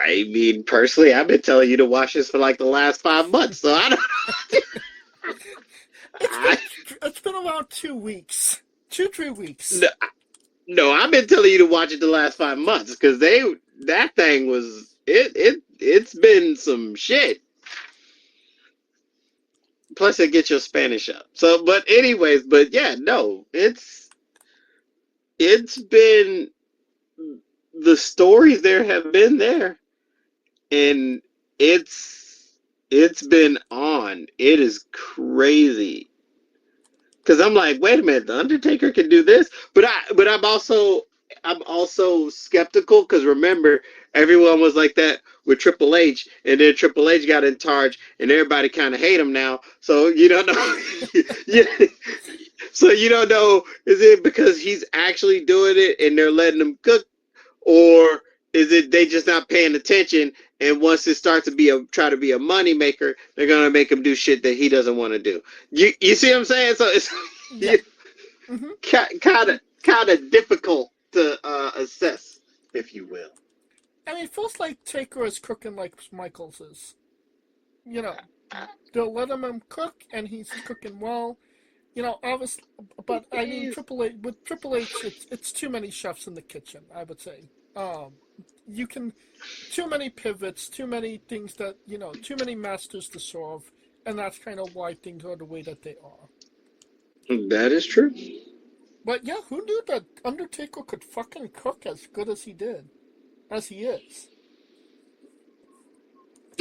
S2: mean, personally, I've been telling you to watch this for like the last 5 months, so I don't.
S1: It's been around 2 weeks, 2-3 weeks.
S2: No, I've been telling you to watch it the last 5 months because that thing was it's been some shit. Plus, it gets your Spanish up. So, but anyways, but yeah, no, it's been, the stories there have been there, and it's been on. It is crazy. Because I'm like, wait a minute, the Undertaker can do this, but I'm also skeptical because remember, everyone was like that with Triple H, and then Triple H got in charge, and everybody kind of hate him now. So you don't know, yeah. So you don't know, is it because he's actually doing it and they're letting him cook, or is it they just not paying attention? And once it starts to try to be a money maker, they're gonna make him do shit that he doesn't want to do. You see what I'm saying? So it's
S1: Yeah.
S2: kind of difficult to assess, if you will.
S1: I mean, it feels like Taker is cooking like Michaels is. They'll let him cook, and he's cooking well. Obviously, but I mean, Triple H, it's too many chefs in the kitchen, I would say. Too many pivots, too many things that, too many masters to serve, and that's kind of why things are the way that they are.
S2: That is true.
S1: But yeah, who knew that Undertaker could fucking cook as good as he did, as he is?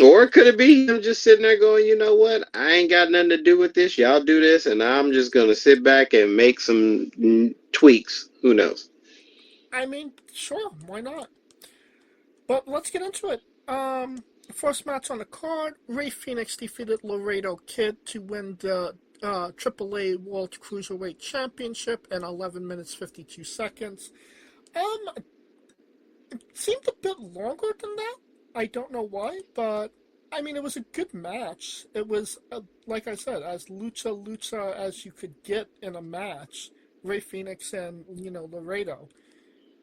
S2: Or could it be him just sitting there going, you know what? I ain't got nothing to do with this. Y'all do this, and I'm just going to sit back and make some tweaks. Who knows?
S1: I mean, sure, why not? But let's get into it. First match on the card, Rey Fenix defeated Laredo Kid to win the AAA World Cruiserweight Championship in 11 minutes 52 seconds. It seemed a bit longer than that. I don't know why, but I mean, it was a good match. It was, like I said, as lucha as you could get in a match. Ray Phoenix and, Laredo.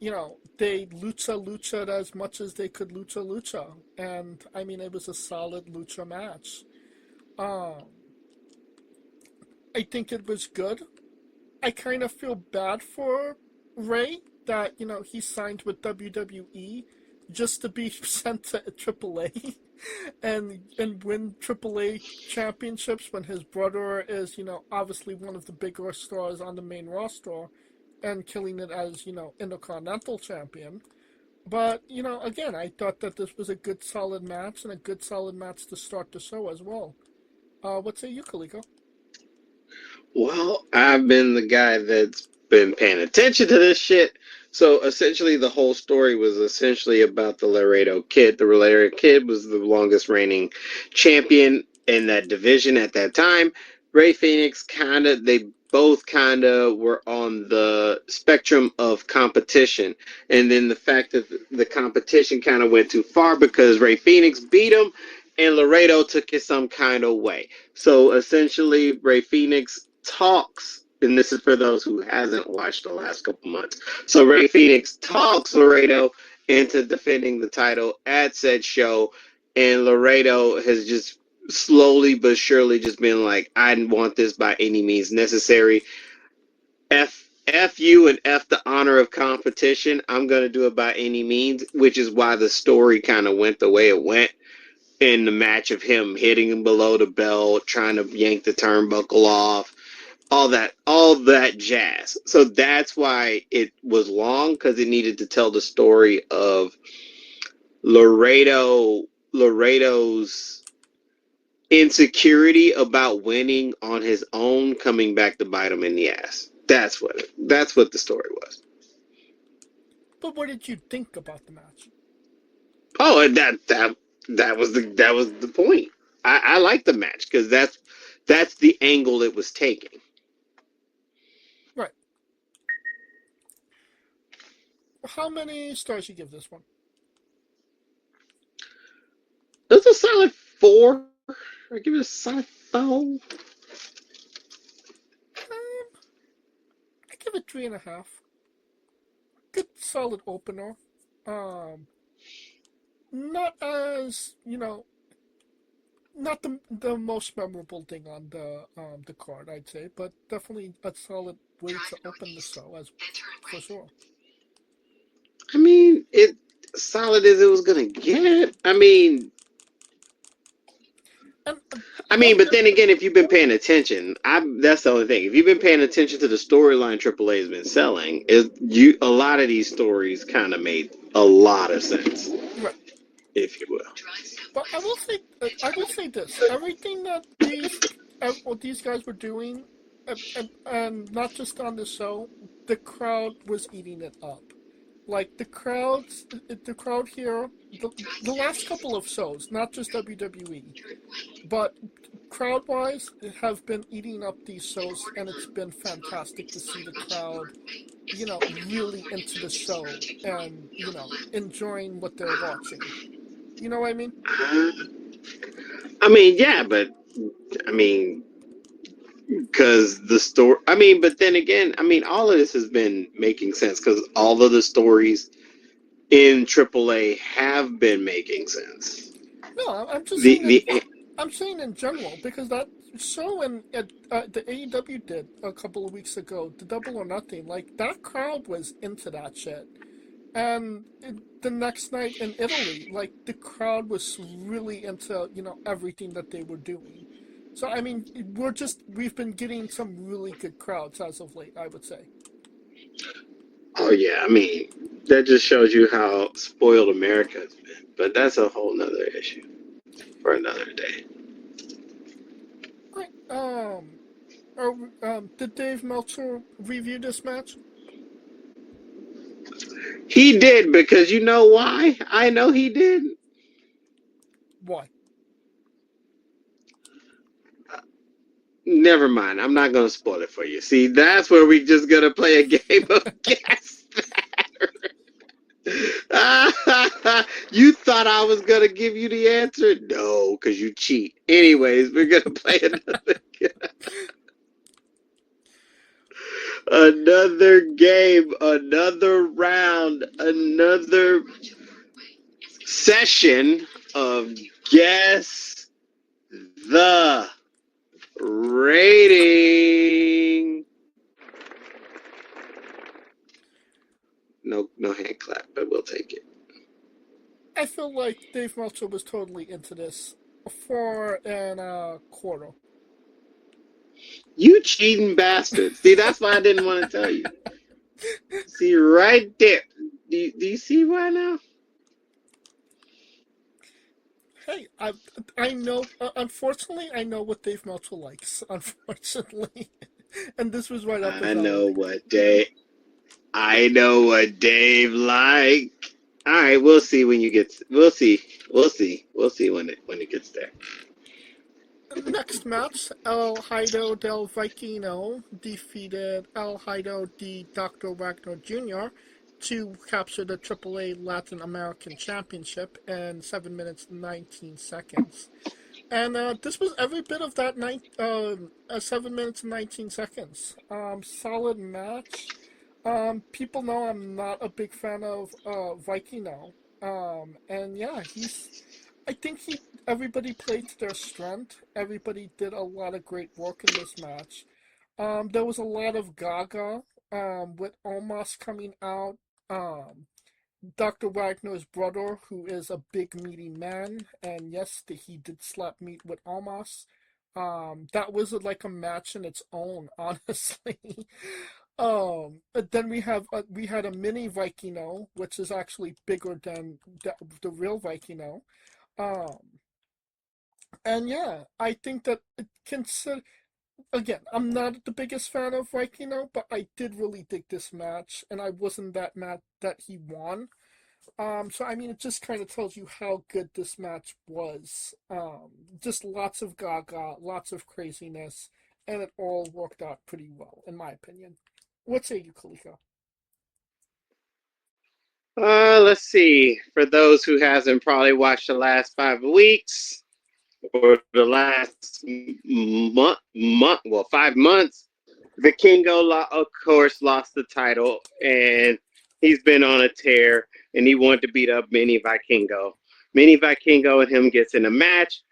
S1: They lucha'd as much as they could lucha. And, I mean, it was a solid lucha match. Um, I think it was good. I kind of feel bad for Ray that, he signed with WWE just to be sent to AAA and win AAA championships when his brother is, obviously one of the bigger stars on the main roster and killing it as, Intercontinental Champion. But, again, I thought that this was a good solid match and a good solid match to start the show as well. What say you, Kaliko?
S2: Well, I've been the guy that's been paying attention to this shit. So essentially, the whole story was essentially about the Laredo Kid. The Laredo Kid was the longest reigning champion in that division at that time. Ray Phoenix they both kind of were on the spectrum of competition. And then the fact that the competition kind of went too far because Ray Phoenix beat him and Laredo took it some kind of way. So essentially, Ray Phoenix talks, and this is for those who hasn't watched the last couple months. So Ray Phoenix talks Laredo into defending the title at said show, and Laredo has just slowly but surely just been like, I didn't want this by any means necessary. F you and F the honor of competition. I'm going to do it by any means, which is why the story kind of went the way it went in the match of him hitting him below the belt, trying to yank the turnbuckle off, all that jazz. So that's why it was long, because it needed to tell the story of Laredo's insecurity about winning on his own, coming back to bite him in the ass. That's what the story was.
S1: But what did you think about the match?
S2: Oh, and that was the point. I like the match because that's the angle it was taking.
S1: Right. How many stars you give this one?
S2: It's a solid 4. I give it a solid 4.
S1: I give it 3.5. Good solid opener. Not as, not the most memorable thing on the card, I'd say, but definitely a solid way to open the show, as for sure.
S2: I mean, it solid as it was gonna get. I mean, but then again, if you've been paying attention, that's the only thing. If you've been paying attention to the storyline AAA has been selling, a lot of these stories kind of made a lot of sense,
S1: right,
S2: if you will.
S1: But I will say this: everything that these guys were doing, and not just on the show, the crowd was eating it up. Like the crowd here, the last couple of shows, not just WWE, but crowd-wise, have been eating up these shows, and it's been fantastic to see the crowd, really into the show and, enjoying what they're watching. You know what I mean?
S2: Yeah, but because the story. But then again, all of this has been making sense because all of the stories in AAA have been making sense.
S1: No, I'm just saying. I'm saying in general because that show the AEW did a couple of weeks ago, the Double or Nothing, like that crowd was into that shit. And the next night in Italy, like the crowd was really into everything that they were doing. So I mean, we've been getting some really good crowds as of late, I would say.
S2: Oh yeah, that just shows you how spoiled America has been. But that's a whole nother issue for another day.
S1: Right. Did Dave Meltzer review this match?
S2: He did, because you know why? I know he did.
S1: Why?
S2: Never mind. I'm not gonna spoil it for you. See, that's where we just gonna play a game of guess that. You thought I was gonna give you the answer? No, because you cheat. Anyways, we're gonna play another game, another round, another session of guess the rating. No hand clap, but we'll take it.
S1: I feel like Dave Meltzer was totally into this. 4.25.
S2: You cheating bastard. See, that's why I didn't want to tell you. See, right there. Do you see why now?
S1: Hey, I know. Unfortunately, I know what Dave Meltzer likes. Unfortunately, and this was right up his
S2: I know
S1: alley.
S2: what Dave. I know what Dave like. All right, we'll see when you get. We'll see. We'll see when it gets there.
S1: Next match, El Hido del Vikingo defeated El Hido de Dr. Wagner Jr. to capture the AAA Latin American Championship in 7 minutes and 19 seconds. And this was every bit of that 7 minutes and 19 seconds. Solid match. People know I'm not a big fan of Vikingo. And yeah, I think everybody played to their strength. Everybody did a lot of great work in this match. There was a lot of Gaga, with Omos coming out. Um, Dr. Wagner's brother, who is a big meaty man, and yes, he did slap meat with Omos. That was like a match in its own, honestly. Then we had a mini Vikino, which is actually bigger than the real Vikino. Um, and yeah, I think that consider again, I'm not the biggest fan of Vikino, but I did really dig this match, and I wasn't that mad that he won. So I mean, it just kind of tells you how good this match was. Just lots of Gaga, lots of craziness, and it all worked out pretty well, in my opinion. What say you, Kalika?
S2: Let's see. For those who hasn't probably watched the last 5 weeks or the last well, 5 months, Vikingo, of course, lost the title, and he's been on a tear, and he wanted to beat up Mini Vikingo. Mini Vikingo and him gets in a match.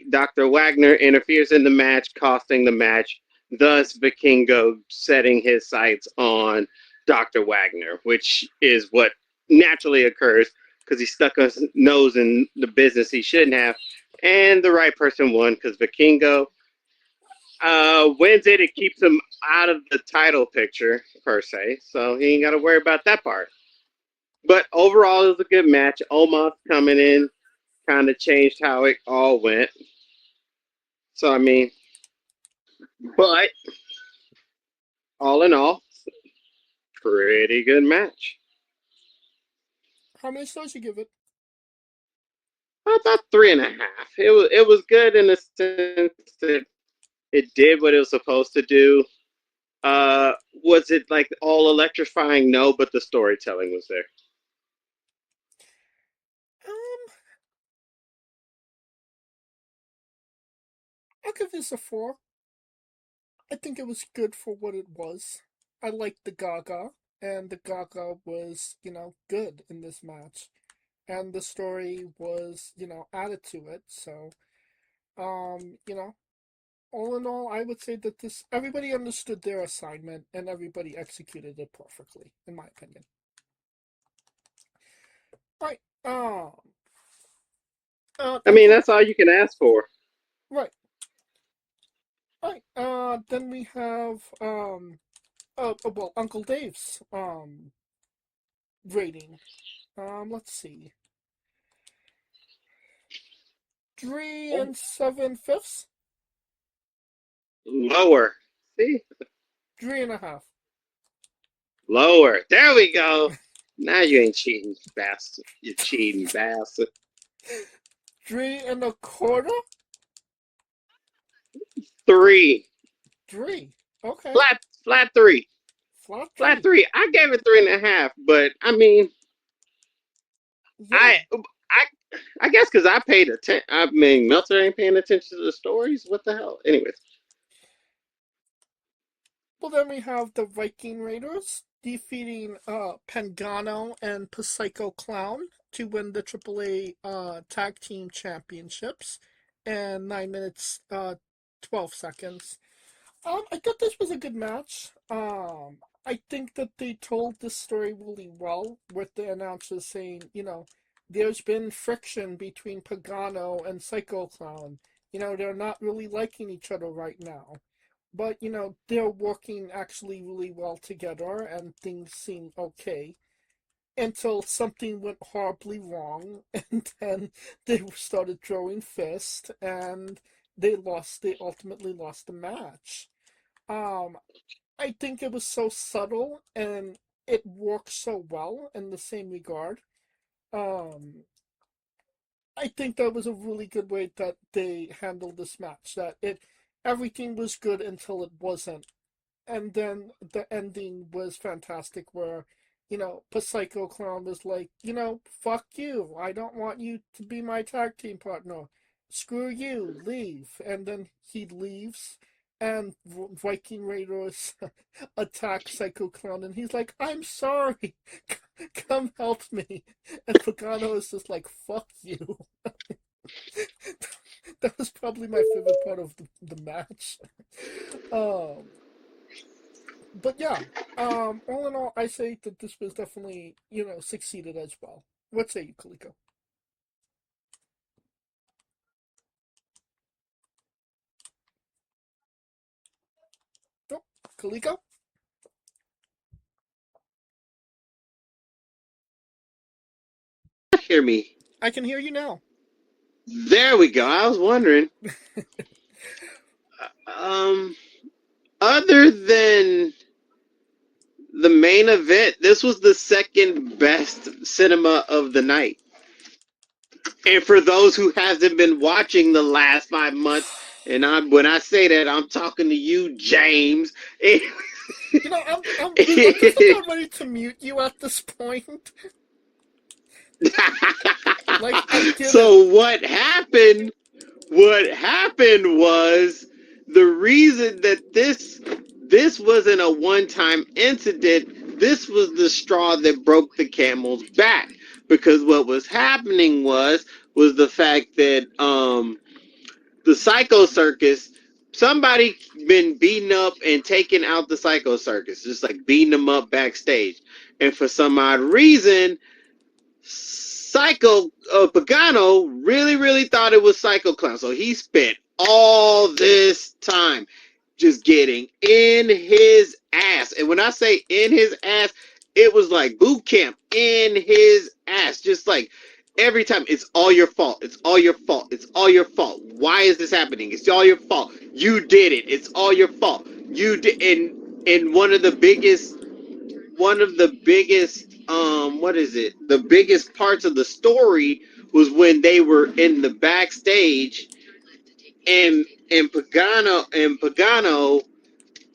S2: Dr. Wagner interferes in the match, costing the match, thus Vikingo setting his sights on Dr. Wagner, which is what naturally occurs because he stuck his nose in the business he shouldn't have. And the right person won because Vikingo wins it. It keeps him out of the title picture, per se. So he ain't got to worry about that part. But overall, it was a good match. Omos coming in kind of changed how it all went. So, I mean, but all in all, pretty good match.
S1: How many stars you give it?
S2: About 3.5. It was good in the sense that it did what it was supposed to do. Was it like all electrifying? No, but the storytelling was there.
S1: Um, I'll give this a 4. I think it was good for what it was. I liked the Gaga, and the Gaga was, good in this match. And the story was, added to it. So, um, you know, all in all, I would say that everybody understood their assignment and everybody executed it perfectly, in my opinion. Right.
S2: I mean, that's all you can ask for.
S1: Right. Right. Then we have, well, Uncle Dave's, rating. Let's see. 3 7/5.
S2: Lower. See?
S1: 3.5.
S2: Lower. There we go. Now you ain't cheating, bastard. You cheating bastard.
S1: 3.25.
S2: 3.
S1: 3. Okay.
S2: Flat 3.
S1: Flat
S2: Flat
S1: 3.
S2: 3. I gave it 3.5, but I mean,
S1: Yeah.
S2: I I guess because I paid attention. I mean, Meltzer ain't paying attention to the stories. What the hell? Anyways,
S1: Well, then we have the Viking Raiders defeating Pagano and Psycho Clown to win the AAA Tag Team Championships in 9 minutes 12 seconds. I thought this was a good match. I think that they told the story really well with the announcers saying, there's been friction between Pagano and Psycho Clown. They're not really liking each other right now. But, they're working actually really well together and things seem okay until something went horribly wrong and then they started throwing fists and they ultimately lost the match. Um, I think it was so subtle and it worked so well in the same regard. Um, I think that was a really good way that they handled this match. That everything was good until it wasn't, and then the ending was fantastic where Psycho Clown was like, fuck you, I don't want you to be my tag team partner, screw you, leave. And then he leaves and Viking Raiders attack Psycho Clown and he's like, I'm sorry, come help me. And Pagano is just like, fuck you. That was probably my favorite part of the match. um but yeah, all in all, I say that this was definitely, succeeded as well. What say you, Kaliko? Oh, Kaliko?
S2: hear me.
S1: I can hear you now.
S2: There we go. I was wondering. Um, Other than the main event, this was the second best cinema of the night. And for those who hasn't been watching the last 5 months, and when I say that, I'm talking to you, James.
S1: I'm just about ready to mute you at this point. Like, I get it.
S2: So what happened? What happened was the reason that this wasn't a one-time incident. This was the straw that broke the camel's back, because what was happening was the fact that the Psycho Circus, somebody been beating up and taking out the Psycho Circus, just like beating them up backstage, and for some odd reason, Psycho Pagano really thought it was Psycho Clown, so he spent all this time just getting in his ass. And when I say in his ass, it was like boot camp in his ass. Just like every time, it's all your fault. It's all your fault. It's all your fault. Why is this happening? It's all your fault. You did it. It's all your fault. You did. And one of the biggest what is it? The biggest parts of the story was when they were in the backstage and Pagano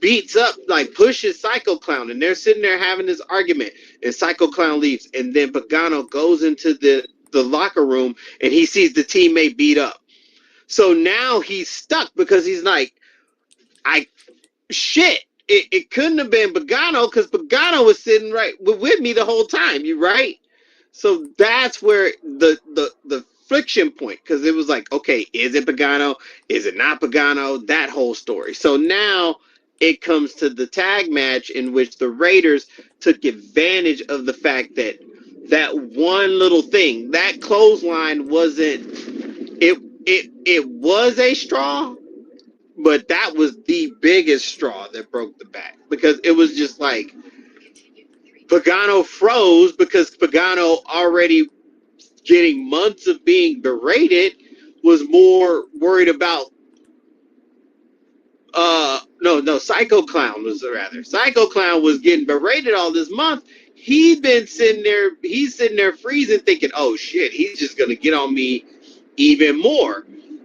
S2: beats up, like pushes Psycho Clown, and they're sitting there having this argument, and Psycho Clown leaves, and then Pagano goes into the locker room and he sees the teammate beat up. So now he's stuck because he's like, I shit. It couldn't have been Pagano because Pagano was sitting right with me the whole time. You right? So that's where the friction point, because it was like, okay, is it Pagano? Is it not Pagano? That whole story. So now it comes to the tag match in which the Raiders took advantage of the fact that that one little thing, that clothesline wasn't it was a straw, but that was the biggest straw that broke the back, because it was just like Pagano froze because Pagano, already getting months of being berated, was more worried about Psycho Clown was getting berated all this month. He's sitting there freezing, thinking, oh shit, he's just gonna get on me even more.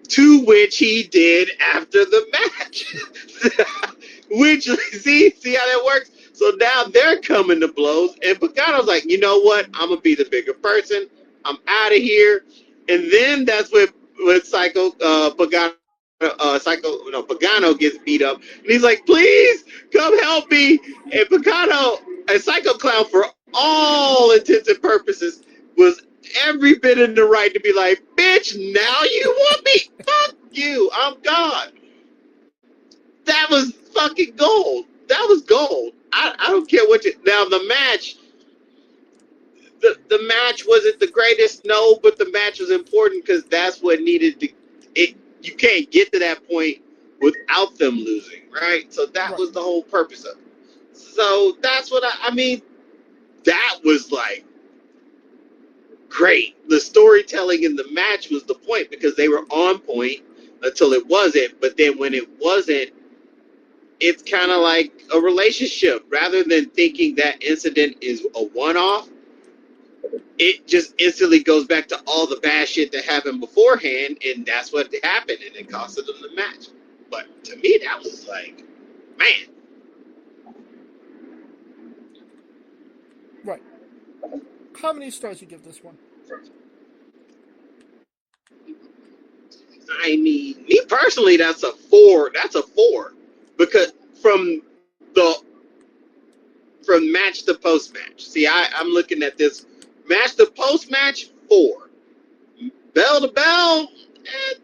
S2: To which he did after the match. Which, see how that works? So now they're coming to blows, and Pagano's like, you know what? I'm gonna be the bigger person. I'm out of here. And then that's when Pagano gets beat up, and he's like, please come help me. And Pagano, a Psycho Clown, for all intents and purposes, was every bit in the right to be like, bitch, now you want me? Fuck you, I'm gone. That was fucking gold. That was gold. I don't care what you. Now the match, the match wasn't the greatest, no, but the match was important because that's what needed to. It you can't get to that point without them losing, right? So that
S1: Right.
S2: was the whole purpose of it. So that's what I mean. That was like great. The storytelling in the match was the point because they were on point until it wasn't. But then when it wasn't, it's kind of like a relationship. Rather than thinking that incident is a one-off, it just instantly goes back to all the bad shit that happened beforehand, and that's what happened, and it costed them the match. But to me, that was like, man.
S1: Right. How many stars you give this one?
S2: I mean, me personally, that's a 4. That's a 4 because from the from match to post match. See, I'm looking at this match to post match 4, bell to bell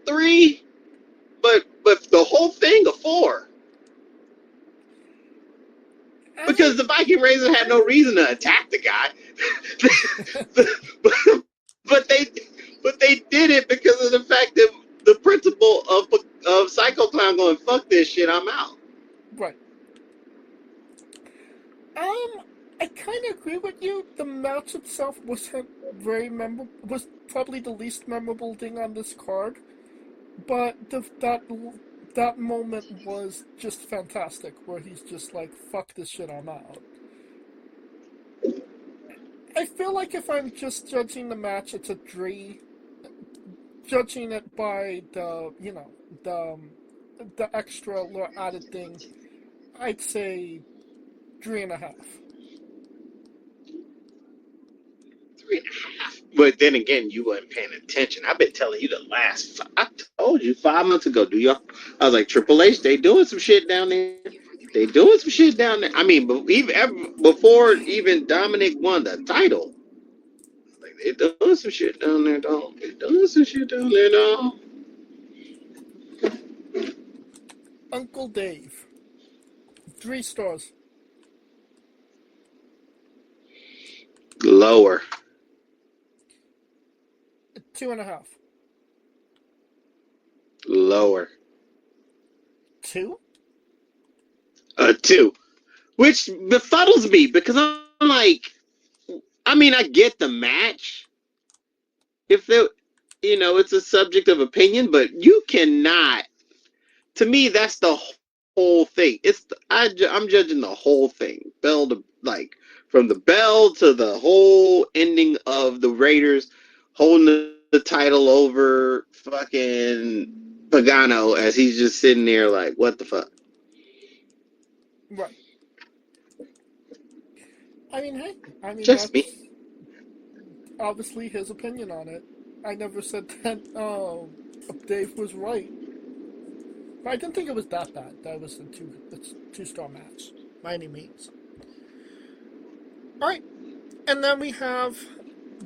S2: 3, but the whole thing a 4 because the Viking Raiders had no reason to attack the guy, but they did it because of the fact that the principle of Psycho Clown going, fuck this shit, I'm out.
S1: Right. I kind of agree with you. The match itself wasn't very memorable. Was probably the least memorable thing on this card, but that moment was just fantastic, where he's just like, "Fuck this shit, I'm out." I feel like if I'm just judging the match, it's a 3. Judging it by the extra little added thing, I'd say 3.5.
S2: 3.5. But then again, you weren't paying attention. I've been telling you the last. I told you 5 months ago. Do y'all? I was like, Triple H, they doing some shit down there. They doing some shit down there. I mean, but even before even Dominic won the title, like they doing some shit down there, dog. They doing some shit down there, dog.
S1: Uncle Dave, 3 stars.
S2: Lower,
S1: 2.5.
S2: lower,
S1: 2?
S2: 2, which befuddles me because I'm like, I mean, I get the match. If it, it's a subject of opinion, but you cannot. To me, that's the whole thing. I'm judging the whole thing, bell to like from the bell to the whole ending of the Raiders holding the title over fucking Pagano as he's just sitting there like, what the fuck?
S1: Right. I mean, hey,
S2: Just me.
S1: that's obviously his opinion on it. I never said that Dave was right. But I didn't think it was that bad. That was it's 2-star match, by any means. Alright, and then we have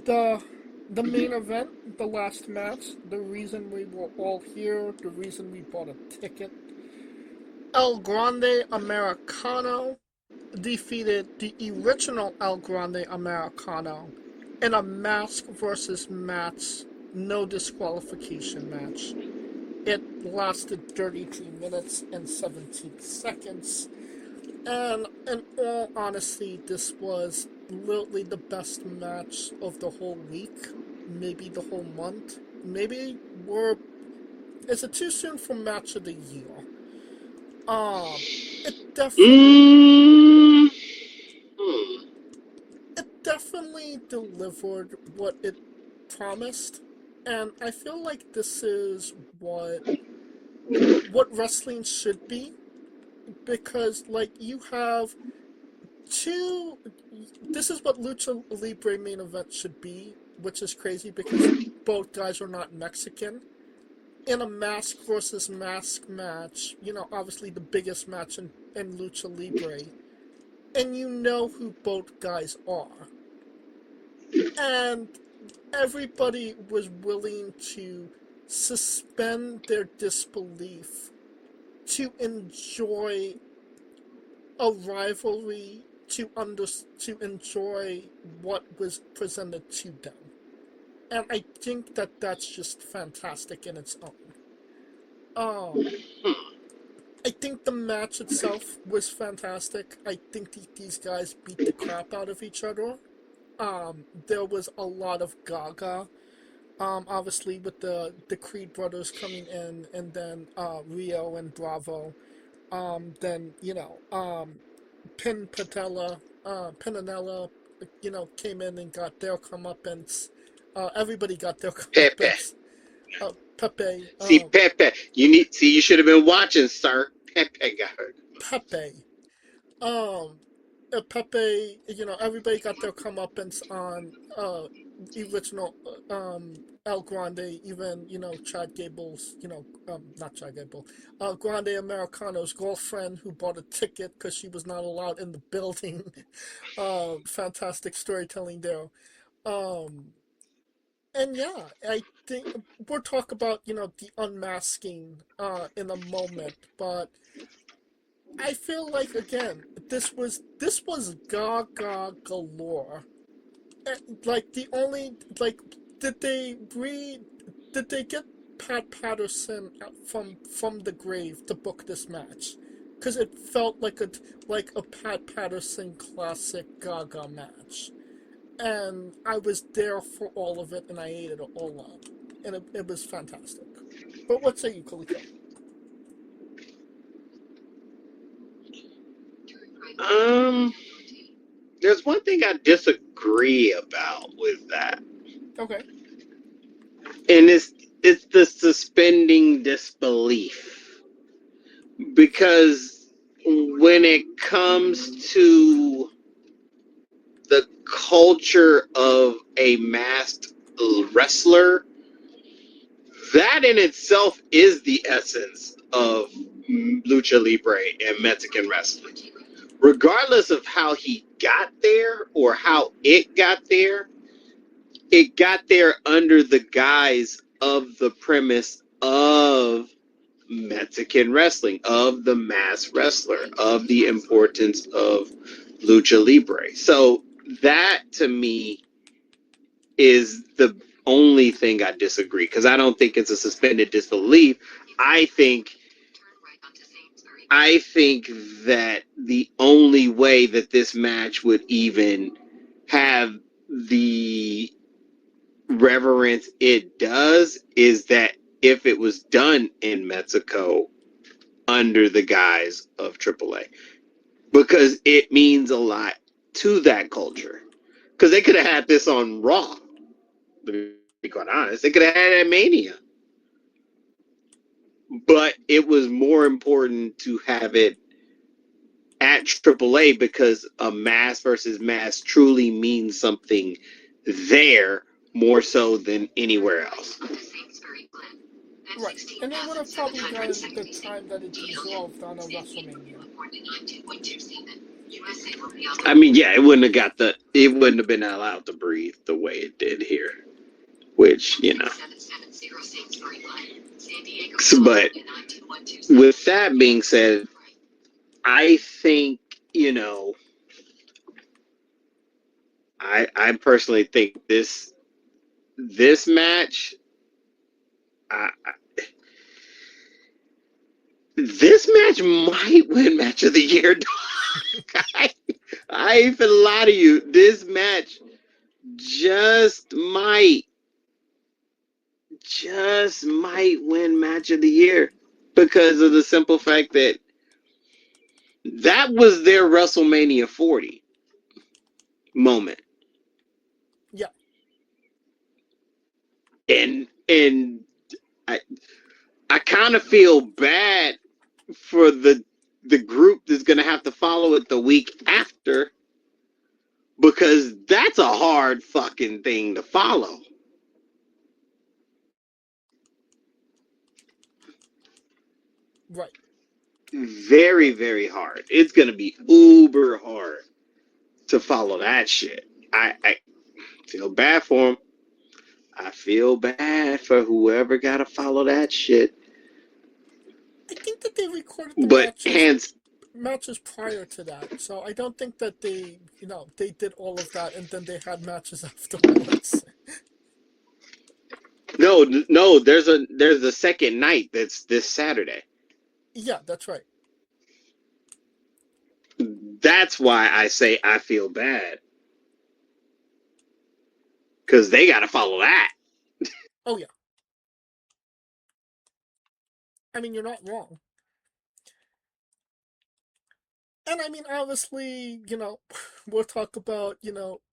S1: the main event, the last match, the reason we were all here, the reason we bought a ticket. El Grande Americano defeated the original El Grande Americano in a mask versus match, no disqualification match. It lasted 33 minutes and 17 seconds. And in all honesty, this was literally the best match of the whole week, maybe the whole month. Maybe is it too soon for match of the year? It definitely it definitely delivered what it promised, And I feel like this is what wrestling should be, because like you have two. This is what lucha libre main event should be, which is crazy because both guys are not Mexican. In a mask versus mask match, obviously the biggest match in lucha libre, and you know who both guys are, and everybody was willing to suspend their disbelief to enjoy a rivalry, to enjoy what was presented to them. And I think that that's just fantastic in its own. I think the match itself was fantastic. I think these guys beat the crap out of each other. There was a lot of Gaga. Obviously with the Creed brothers coming in, and then Rio and Bravo. Then Pinanella, came in and got their comeuppance. Everybody got their
S2: Pepe.
S1: comeuppance. Pepe.
S2: See, Pepe. You should have been watching, sir. Pepe got hurt.
S1: Pepe. Pepe, everybody got their comeuppance on original El Grande, even, Chad Gable's, not Chad Gable, Grande Americano's girlfriend who bought a ticket because she was not allowed in the building. Fantastic storytelling there. And yeah, I think we'll talk about, the unmasking in a moment, but I feel like, again, this was Gaga galore. Like the only did they get Pat Patterson from the grave to book this match? Because it felt like a Pat Patterson classic Gaga match, and I was there for all of it, and I ate it all up, and it was fantastic. But what say you, Kaliko?
S2: There's one thing I disagree about with that,
S1: Okay.
S2: and it's the suspending disbelief, because when it comes to the culture of a masked wrestler, that in itself is the essence of lucha libre and Mexican wrestling. Regardless of how he got there or how it got there under the guise of the premise of Mexican wrestling, of the mass wrestler, of the importance of lucha libre. So that to me is the only thing I disagree, because I don't think it's a suspended disbelief. I think that the only way that this match would even have the reverence it does is that if it was done in Mexico under the guise of AAA, because it means a lot to that culture. Because they could have had this on Raw, to be quite honest. They could have had it at Mania. But it was more important to have it at AAA because a mass versus mass truly means something there more so than anywhere else.
S1: Right, and they would have probably gotten the time that it deserved on a WrestleMania.
S2: I mean, yeah, it wouldn't have been allowed to breathe the way it did here, which, but with that being said, I think, I personally think this match, this match might win match of the year. I ain't finna lie to you. This match just might win match of the year because of the simple fact that was their WrestleMania 40 moment.
S1: Yeah.
S2: And And I kind of feel bad for the group that's going to have to follow it the week after, because that's a hard fucking thing to follow.
S1: Right.
S2: Very, very hard. It's going to be uber hard to follow that shit. I feel bad for him. I feel bad for whoever got to follow that shit.
S1: I think that they recorded the
S2: But
S1: matches prior to that, so I don't think that they they did all of that and then they had matches afterwards.
S2: no, there's a second night that's this Saturday.
S1: Yeah, that's right.
S2: That's why I say I feel bad, because they got to follow that.
S1: Oh yeah. I mean, you're not wrong. And I mean, obviously, we'll talk about,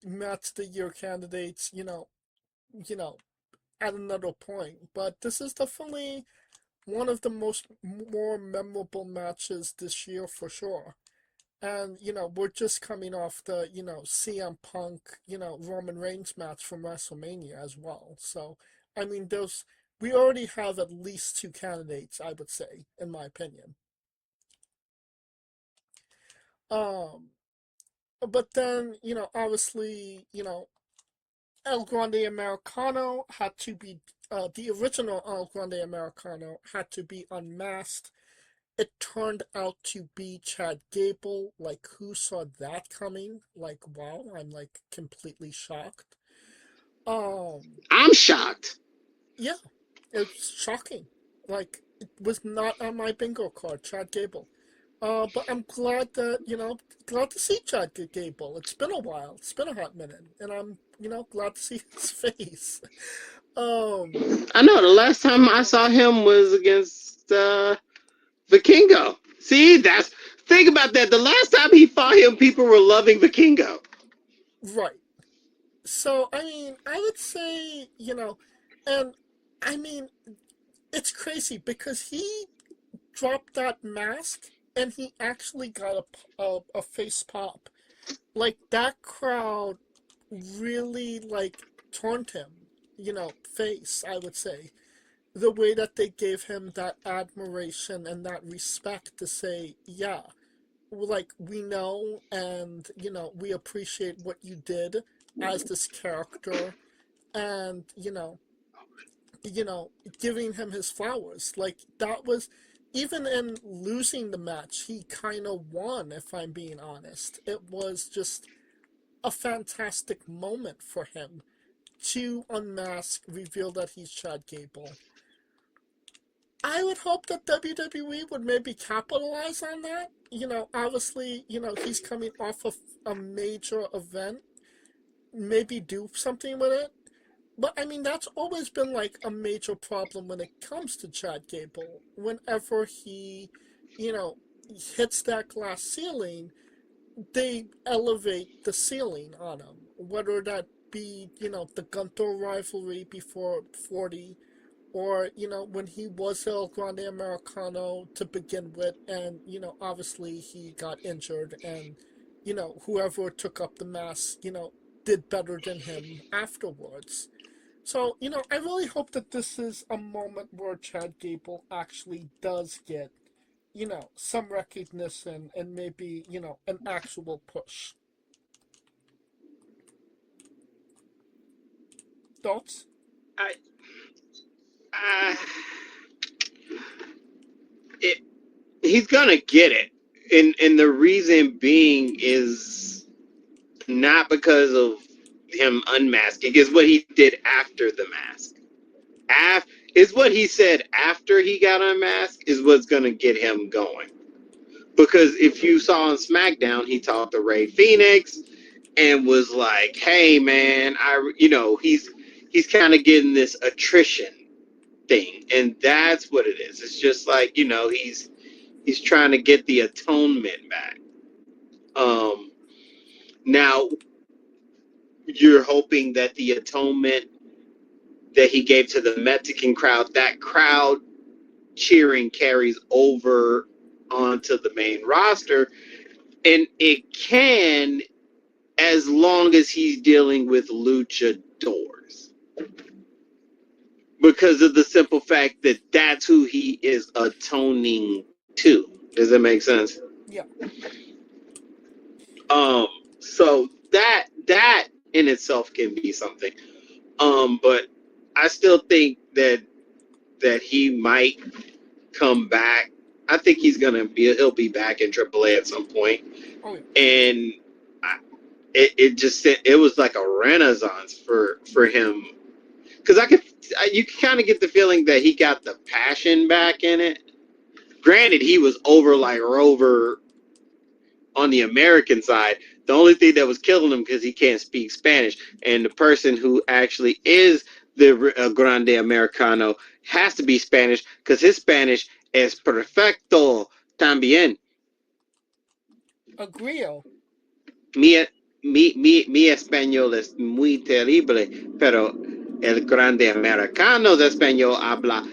S1: match of the year candidates, at another point. But this is definitely one of the more memorable matches this year for sure. And, we're just coming off the, CM Punk, Roman Reigns match from WrestleMania as well. So, I mean, we already have at least two candidates, I would say, in my opinion. Um, but then, obviously, El Grande Americano had to be, the original El Grande Americano had to be unmasked. It turned out to be Chad Gable. Like, who saw that coming? Like, wow, I'm like completely shocked.
S2: I'm shocked.
S1: Yeah, it's shocking. Like, it was not on my bingo card, Chad Gable. But I'm glad that, glad to see Chad Gable. It's been a while. It's been a hot minute. And I'm, glad to see his face.
S2: I know the last time I saw him was against Vikingo. See, think about that. The last time he fought him, people were loving Vikingo.
S1: Right. So, I mean, I would say, and I mean, it's crazy because he dropped that mask and he actually got a face pop. Like, that crowd really, like, turned him, face, I would say. The way that they gave him that admiration and that respect to say, yeah, like, we know and, we appreciate what you did as this character and, giving him his flowers. Like, that was, even in losing the match, he kind of won, if I'm being honest. It was just a fantastic moment for him to unmask, reveal that he's Chad Gable. I would hope that WWE would maybe capitalize on that. Obviously, he's coming off of a major event. Maybe do something with it. But I mean, that's always been like a major problem when it comes to Chad Gable. Whenever he, you know, hits that glass ceiling, they elevate the ceiling on him. Whether that be, the Gunther rivalry before 40, or, when he was El Grande Americano to begin with, and, obviously he got injured, and, whoever took up the mask, did better than him afterwards. So, I really hope that this is a moment where Chad Gable actually does get, some recognition and maybe, an actual push. Thoughts?
S2: I, uh, it, he's gonna get it, and the reason being is not because of him unmasking, is what he did after the mask. Is what he said after he got unmasked is what's gonna get him going. Because if you saw on SmackDown, he talked to Ray Phoenix and was like, "Hey, man, he's kind of getting this attrition thing, and that's what it is. It's just like he's trying to get the atonement back. Um, Now you're hoping that the atonement that he gave to the Mexican crowd, that crowd cheering carries over onto the main roster, and it can, as long as he's dealing with luchadors, because of the simple fact that that's who he is atoning to. Does that make sense?
S1: Yeah.
S2: So that in itself can be something. But I still think that he might come back. I think he'll be back in AAA at some point.
S1: Oh, yeah.
S2: And it was like a renaissance for him, because you kind of get the feeling that he got the passion back in it. Granted, he was over like Rover on the American side. The only thing that was killing him because he can't speak Spanish, and the person who actually is the Grande Americano has to be Spanish because his Spanish es perfecto también.
S1: Agrio.
S2: Mi español es muy terrible, pero el Grande Americano de español habla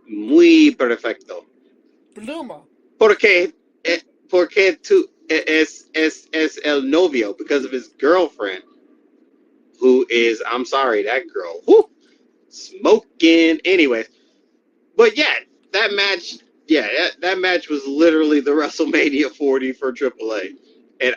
S2: muy perfecto.
S1: Bluma.
S2: Porque tú es el novio, because of his girlfriend, who is, I'm sorry, that girl, whoo, smoking. Anyways, but yeah, that match was literally the WrestleMania 40 for AAA, and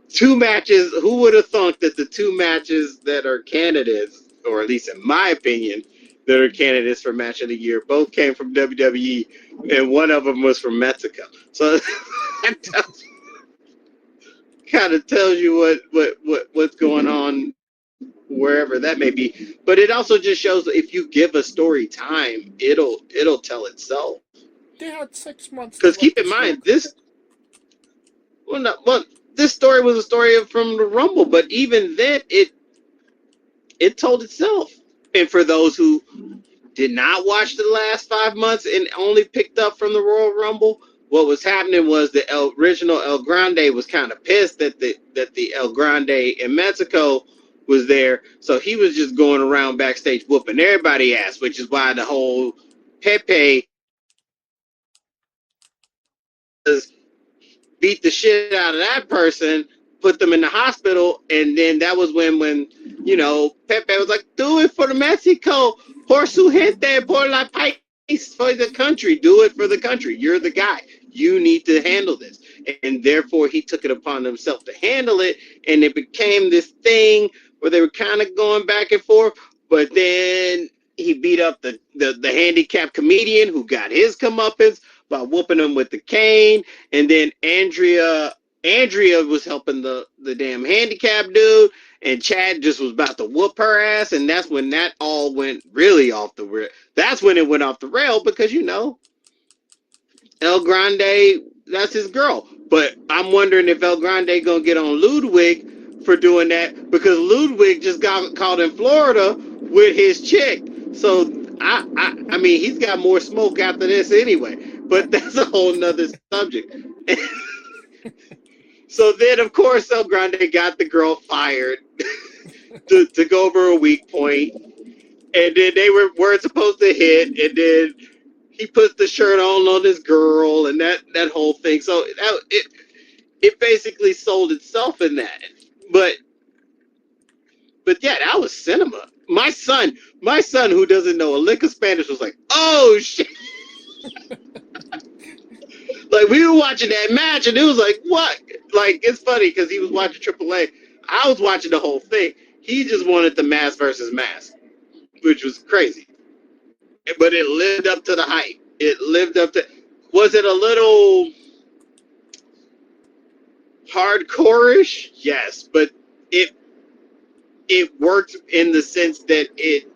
S2: two matches. Who would have thought that the two matches that are candidates, or at least in my opinion, that are candidates for match of the year, both came from WWE, and one of them was from Mexico. So that kind of tells you what's going on wherever that may be. But it also just shows that if you give a story time, it'll tell itself.
S1: They had 6 months.
S2: Because keep in mind, this story was a story from the Rumble, but even then, it told itself. And for those who did not watch the last 5 months and only picked up from the Royal Rumble, what was happening was the original El Grande was kind of pissed that the El Grande in Mexico was there, so he was just going around backstage whooping everybody ass, which is why the whole Pepe beat the shit out of that person, put them in the hospital, and then that was when Pepe was like, do it for the Mexico, por su gente, por la país, for the country, do it for the country, you're the guy, you need to handle this. And therefore he took it upon himself to handle it, and it became this thing where they were kind of going back and forth, but then he beat up the handicapped comedian who got his comeuppance by whooping him with the cane, and then Andrea was helping the damn handicapped dude, and Chad just was about to whoop her ass, and that's when that all went really off the rail. That's when it went off the rail, because El Grande, that's his girl. But I'm wondering if El Grande gonna get on Ludwig for doing that, because Ludwig just got caught in Florida with his chick. So I mean, he's got more smoke after this anyway. But that's a whole nother subject. So then, of course, El Grande got the girl fired to go over a weak point. And then they weren't supposed to hit. And then he puts the shirt on this girl and that whole thing. So it basically sold itself in that. But yeah, that was cinema. My son who doesn't know a lick of Spanish was like, oh, shit. Like, we were watching that match, and it was like, what? Like, it's funny, because he was watching AAA. I was watching the whole thing. He just wanted the mask versus mask, which was crazy. But it lived up to the hype. It lived up to... Was it a little hardcore-ish? Yes, but it worked in the sense that it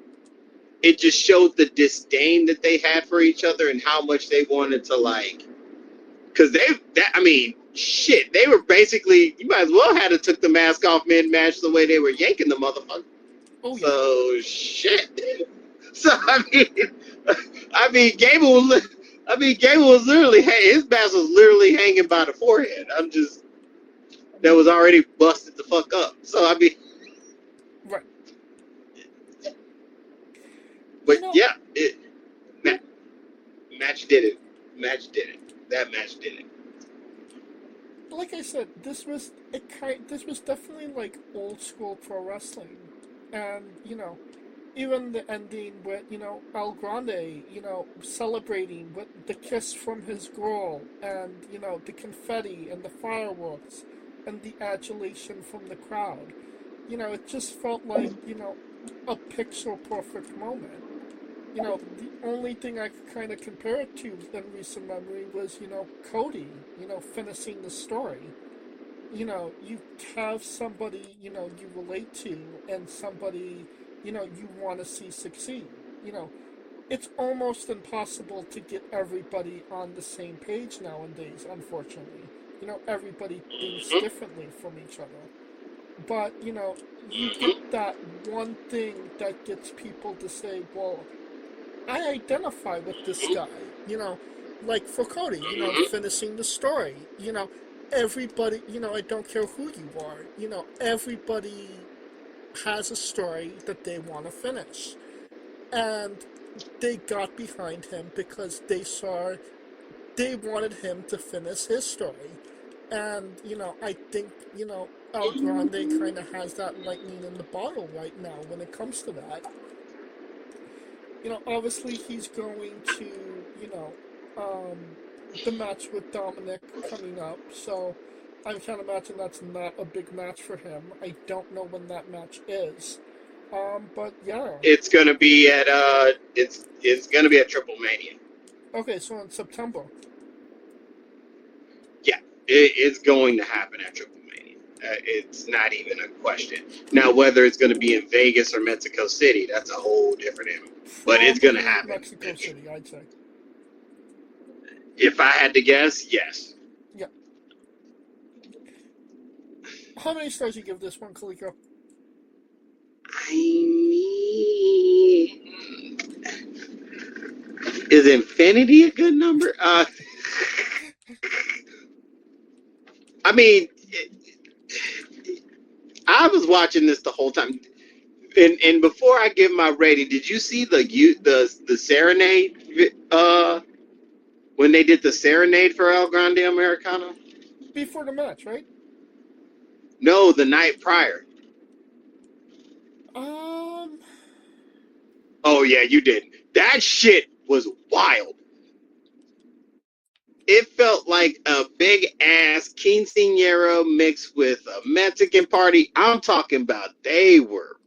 S2: just showed the disdain that they had for each other and how much they wanted to, like... Because shit, they were basically, you might as well have took the mask off mid-match the way they were yanking the motherfucker.
S1: Oh, yeah.
S2: So, shit. So, Gable was literally, his mask was literally hanging by the forehead. that was already busted the fuck up. So I mean,
S1: Right.
S2: but
S1: You know,
S2: yeah, match did it. Match did it. That match did it.
S1: like I said, this was definitely like old school pro wrestling, and even the ending with El Grande celebrating with the kiss from his girl, and the confetti and the fireworks and the adulation from the crowd. It just felt like a picture perfect moment. The only thing I could kind of compare it to in recent memory was Cody finishing the story. You have somebody you relate to, and somebody you want to see succeed. you know it's almost impossible to get everybody on the same page nowadays, unfortunately. Everybody thinks
S2: Mm-hmm.
S1: differently from each other, but you get
S2: Mm-hmm.
S1: that one thing that gets people to say, well, I identify with this
S2: Mm-hmm.
S1: guy. Like for Cody,
S2: Mm-hmm.
S1: finishing the story. Everybody, I don't care who you are. Everybody has a story that they want to finish, and they got behind him because they wanted him to finish his story. And I think El Grande kind of has that lightning in the bottle right now when it comes to that. Obviously he's going to, the match with Dominic coming up, so I can't imagine that's not a big match for him. I don't know when that match is. But yeah.
S2: It's gonna be at it's gonna be at Triple Mania.
S1: Okay, so in September.
S2: Yeah, it's going to happen at Triple Mania. It's not even a question. Now, whether it's going to be in Vegas or Mexico City, that's a whole different animal. But it's going to
S1: Probably
S2: happen.
S1: Mexico City, I'd say.
S2: If I had to guess, yes.
S1: Yeah. How many stars you give this one, Kaliko?
S2: I mean, is infinity a good number? I mean, I was watching this the whole time. And before I give my rating, did you see the serenade? When they did the serenade for El Grande Americano?
S1: Before the match, right?
S2: No, the night prior.
S1: Um,
S2: Oh yeah, you did. That shit was wild. It felt like a big ass quinceañera mixed with a Mexican party. I'm talking about they were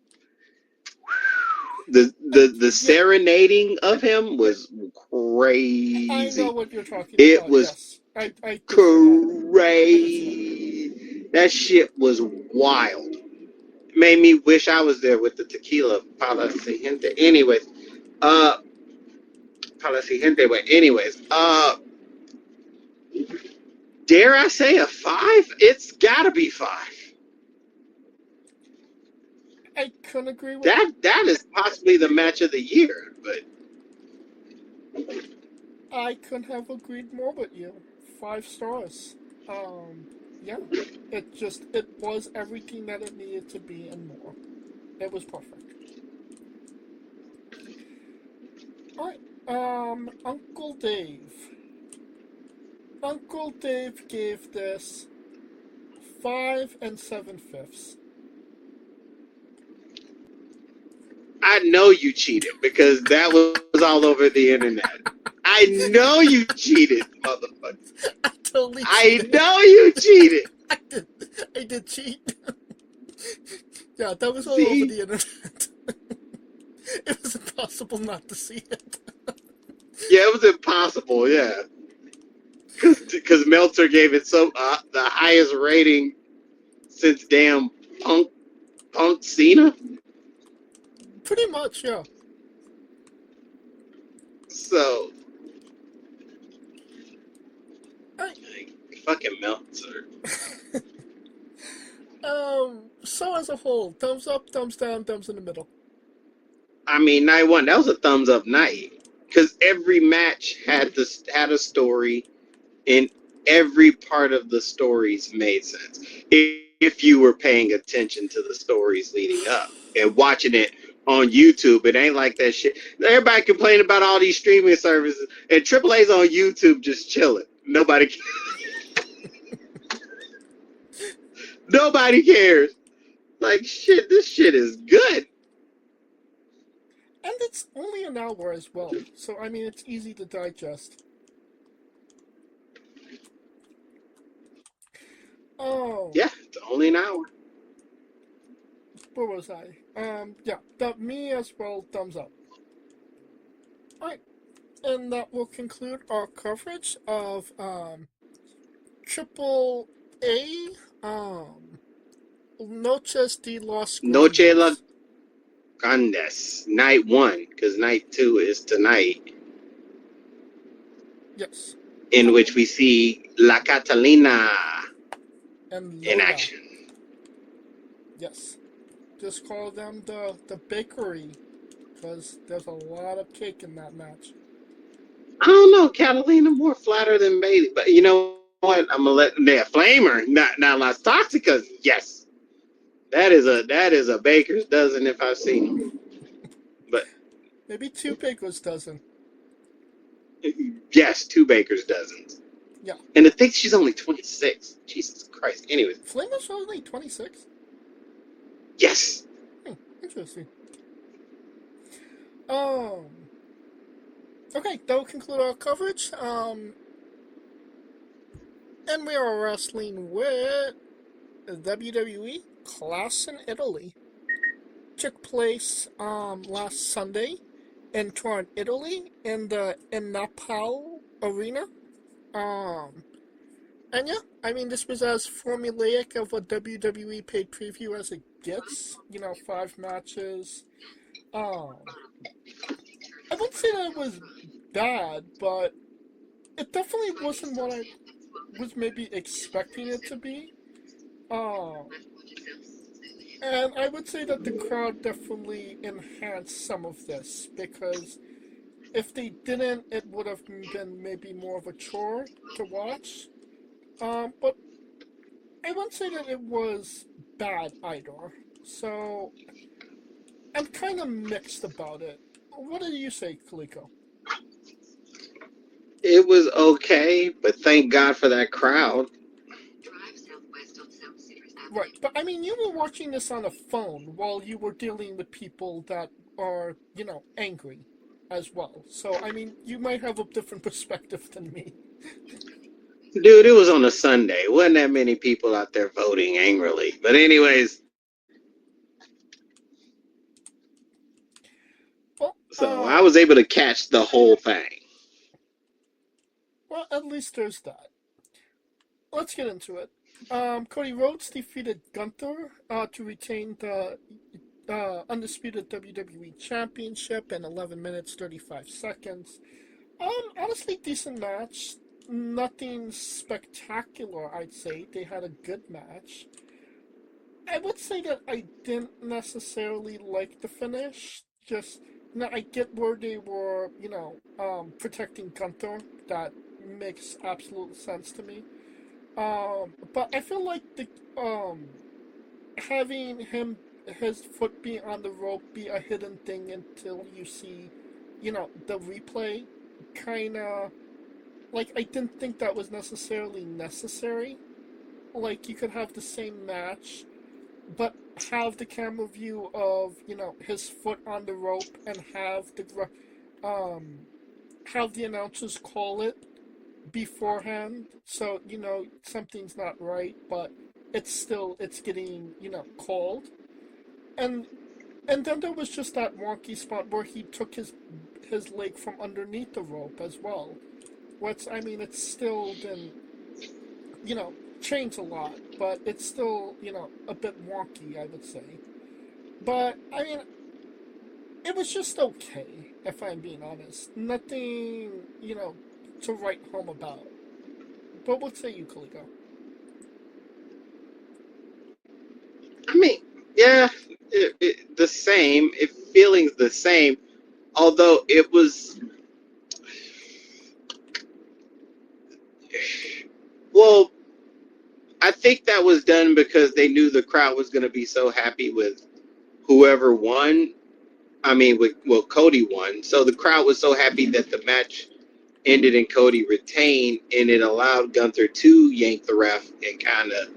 S2: the
S1: yeah,
S2: serenading of him was
S1: I know
S2: crazy.
S1: what you're talking
S2: It
S1: about.
S2: was
S1: Yes, I did see that. I did see that.
S2: crazy. That shit was wild. Made me wish I was there with the tequila. Para si gente. Anyways, uh, para si gente. But anyways, dare I say a 5? It's gotta be 5.
S1: I couldn't agree with.
S2: That is possibly the match of the year. But
S1: I couldn't have agreed more with you. 5 stars. Yeah. It was everything that it needed to be and more. It was perfect. All right. Uncle Dave. Uncle Dave gave this 5 7/5.
S2: I know you cheated because that was all over the internet. I know you cheated, motherfucker.
S1: I totally
S2: I
S1: cheated.
S2: know you cheated.
S1: I did cheat. Yeah, that was all over
S2: See?
S1: the internet. It was impossible not to see it.
S2: Yeah, it was impossible. Yeah, because Meltzer gave it the highest rating since damn Punk Cena.
S1: Pretty much, yeah.
S2: So
S1: I,
S2: like, fucking Meltzer.
S1: so as a whole, thumbs up, thumbs down, thumbs in the middle.
S2: I mean, night one, that was a thumbs up night because every match had a story, and every part of the stories made sense if you were paying attention to the stories leading up and watching it on YouTube. It ain't like that shit. Everybody complaining about all these streaming services, and AAA's on YouTube just chilling. Nobody cares. Like, shit, this shit is good.
S1: And it's only an hour as well, so I mean, it's easy to digest. Oh,
S2: Yeah, it's only an hour.
S1: where was I? Yeah, me as well, thumbs up. Alright, and that will conclude our coverage of, Triple A, Noches de los
S2: Noche la
S1: Grandes.
S2: Grandes, night 1, because night 2 is tonight,
S1: Yes.
S2: in which we see La Catalina
S1: And
S2: in
S1: Lola.
S2: action.
S1: Yes. Just call them the bakery, because there's a lot of cake in that match.
S2: I don't know, Catalina more flatter than Bailey, but you know what? I'm gonna let that Flamer, not Las Toxicas. Yes, that is a baker's dozen if I've seen them. But
S1: Maybe 2 baker's dozen.
S2: yes, 2 baker's dozens.
S1: Yeah.
S2: And to think she's only 26. Jesus Christ. Anyways,
S1: Flamer's only 26?
S2: yes.
S1: Interesting. Okay, that will conclude our coverage. And we are wrestling with WWE Class in Italy. Took place last Sunday in Turin, Italy, in the Napal Arena. And yeah, I mean, this was as formulaic of a WWE paid preview as it gets. 5 matches. I wouldn't say that it was bad, but it definitely wasn't what I was maybe expecting it to be. And I would say that the crowd definitely enhanced some of this, because if they didn't, it would have been maybe more of a chore to watch. But I wouldn't say that it was bad either. So I'm kind of mixed about it. What do you say, Kaliko?
S2: It was okay, but thank God for that crowd.
S1: Right, but I mean, you were watching this on a phone while you were dealing with people that are, angry as well. So, I mean, you might have a different perspective than me.
S2: Dude, it was on a Sunday. Wasn't that many people out there voting angrily. But anyways.
S1: Well,
S2: So I was able to catch the whole thing.
S1: Well, at least there's that. Let's get into it. Cody Rhodes defeated Gunther to retain the undisputed WWE Championship in 11 minutes 35 seconds. Honestly, decent match. Nothing spectacular, I'd say. They had a good match. I would say that I didn't necessarily like the finish. Just, I get where they were, protecting Gunther. That makes absolute sense to me. But I feel like having his foot be on the rope be a hidden thing until you see, the replay, kinda, like, I didn't think that was necessarily necessary. Like, you could have the same match, but have the camera view of, his foot on the rope, and have the announcers call it beforehand, so something's not right, but it's getting called. And then there was just that wonky spot where he took his leg from underneath the rope as well, which, I mean, it's still didn't change a lot, but it's still a bit wonky, I would say. But I mean, it was just okay, if I'm being honest. Nothing to write home about. But what say you, Kaliko?
S2: I mean, yeah, the same. Feelings the same. Although think that was done because they knew the crowd was going to be so happy with whoever won. I mean, Cody won. So the crowd was so happy that the match ended and Cody retained, and it allowed Gunther to yank the ref and kind of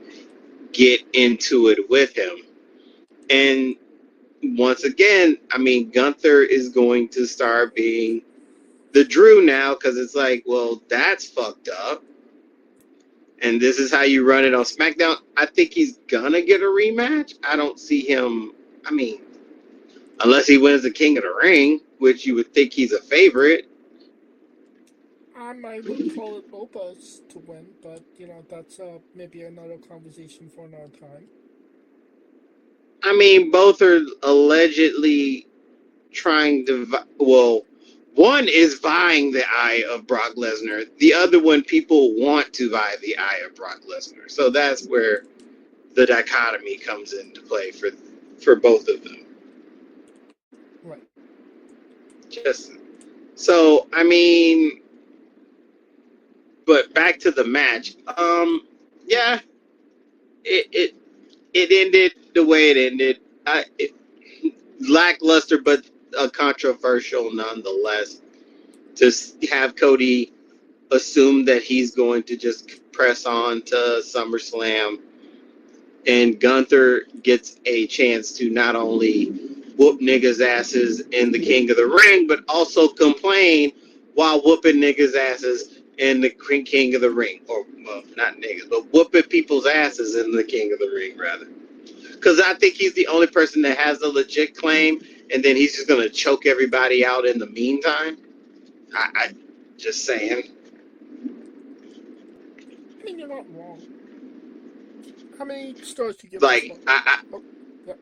S2: get into it with him. And once again, I mean, Gunther is going to start being the Drew now because it's like, well, that's fucked up. And this is how you run it on SmackDown. I think he's going to get a rematch. I don't see him. I mean, unless he wins the King of the Ring, which you would think he's a favorite.
S1: I would call it Opa's to win, but that's maybe another conversation for another time.
S2: I mean, both are allegedly trying to. Well, one is vying the eye of Brock Lesnar. The other one, people want to vie the eye of Brock Lesnar. So that's where the dichotomy comes into play for both of them.
S1: Right.
S2: Just so, I mean, but back to the match. Yeah, it ended the way it ended. Lackluster, but controversial nonetheless. To have Cody assume that he's going to just press on to SummerSlam, and Gunther gets a chance to not only whoop niggas' asses in the King of the Ring, but also complain while whooping niggas' asses in the King of the Ring. Or, well, not niggas, but whooping people's asses in the King of the Ring, rather. Because I think he's the only person that has a legit claim, and then he's just going to choke everybody out in the meantime. I just saying.
S1: I mean, you're not wrong. How many stars do you give
S2: Like,
S1: this one? Yeah.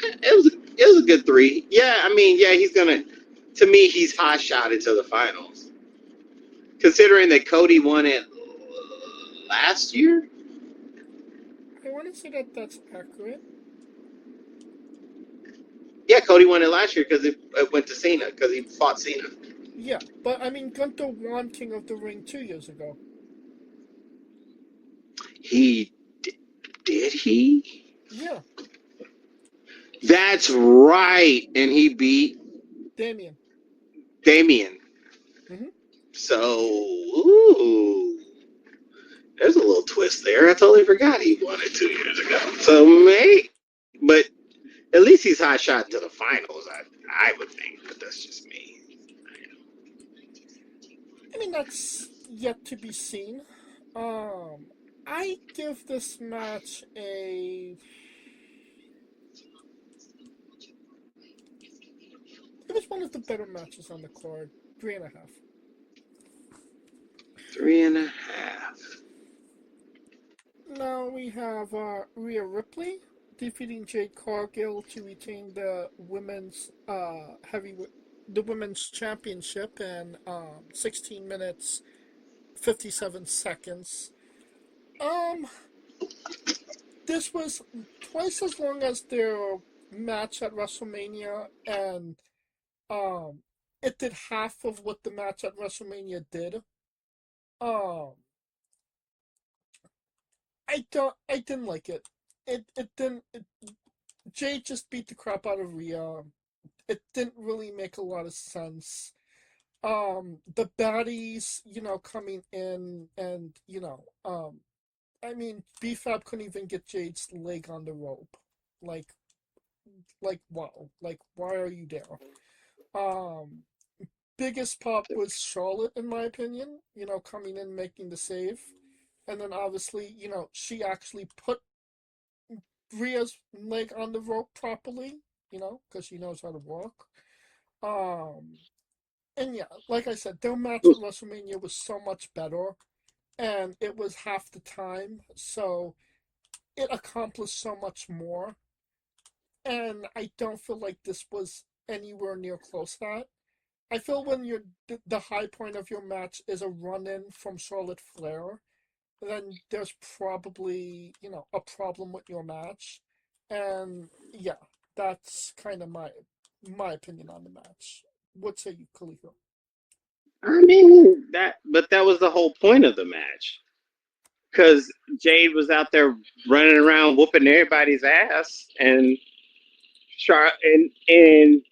S2: it was a good 3. Yeah, I mean, yeah, he's gonna. To me, he's hot shot into the finals. Considering that Cody won it last year.
S1: I want to say that that's accurate.
S2: Yeah, Cody won it last year because it went to Cena because he fought Cena.
S1: Yeah, but I mean, Gunther won King of the Ring 2 years ago.
S2: He did he?
S1: Yeah.
S2: That's right, and he beat
S1: Damien. Mm-hmm.
S2: So, ooh, there's a little twist there. I totally forgot he won it 2 years ago. So, but at least he's hot shot into the finals. I would think, but that's just me.
S1: I mean, that's yet to be seen. I give this match a. It was one of the better matches on the card. 3.5.
S2: 3.5.
S1: Now we have Rhea Ripley defeating Jade Cargill to retain the women's championship in 16 minutes 57 seconds. This was twice as long as their match at WrestleMania, and it did half of what the match at WrestleMania did. Um, I didn't like it. It didn't. Jay just beat the crap out of Rhea. It didn't really make a lot of sense. The baddies, coming in and I mean, B-Fab couldn't even get Jade's leg on the rope. Like, wow. Like, why are you there? Um, Biggest pop was Charlotte, in my opinion. Coming in, making the save, and then obviously, she actually put Rhea's leg on the rope properly. Because she knows how to walk. Um, and yeah, like I said, their match at WrestleMania was so much better, and it was half the time, so it accomplished so much more. And I don't feel like this was anywhere near close to that. I feel when the high point of your match is a run-in from Charlotte Flair, then there's probably a problem with your match, and yeah, that's kind of my opinion on the match. What say you, Kalico?
S2: I mean but that was the whole point of the match. because Jade was out there running around whooping everybody's ass, and and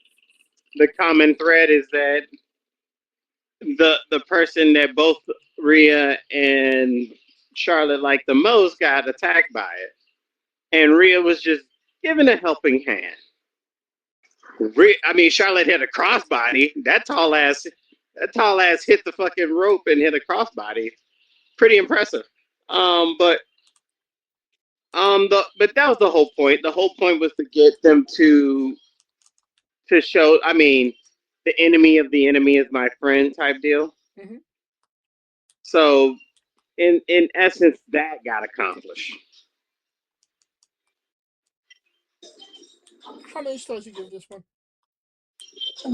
S2: the common thread is that the person that both Rhea and Charlotte liked the most got attacked by it, and Rhea was just giving a helping hand. Charlotte hit a crossbody. That tall ass hit the fucking rope and hit a crossbody. Pretty impressive. But but that was the whole point. The whole point was to get them to show. The enemy of the enemy is my friend type deal.
S1: Mm-hmm.
S2: So in essence, that got accomplished.
S1: How many stars you give this one?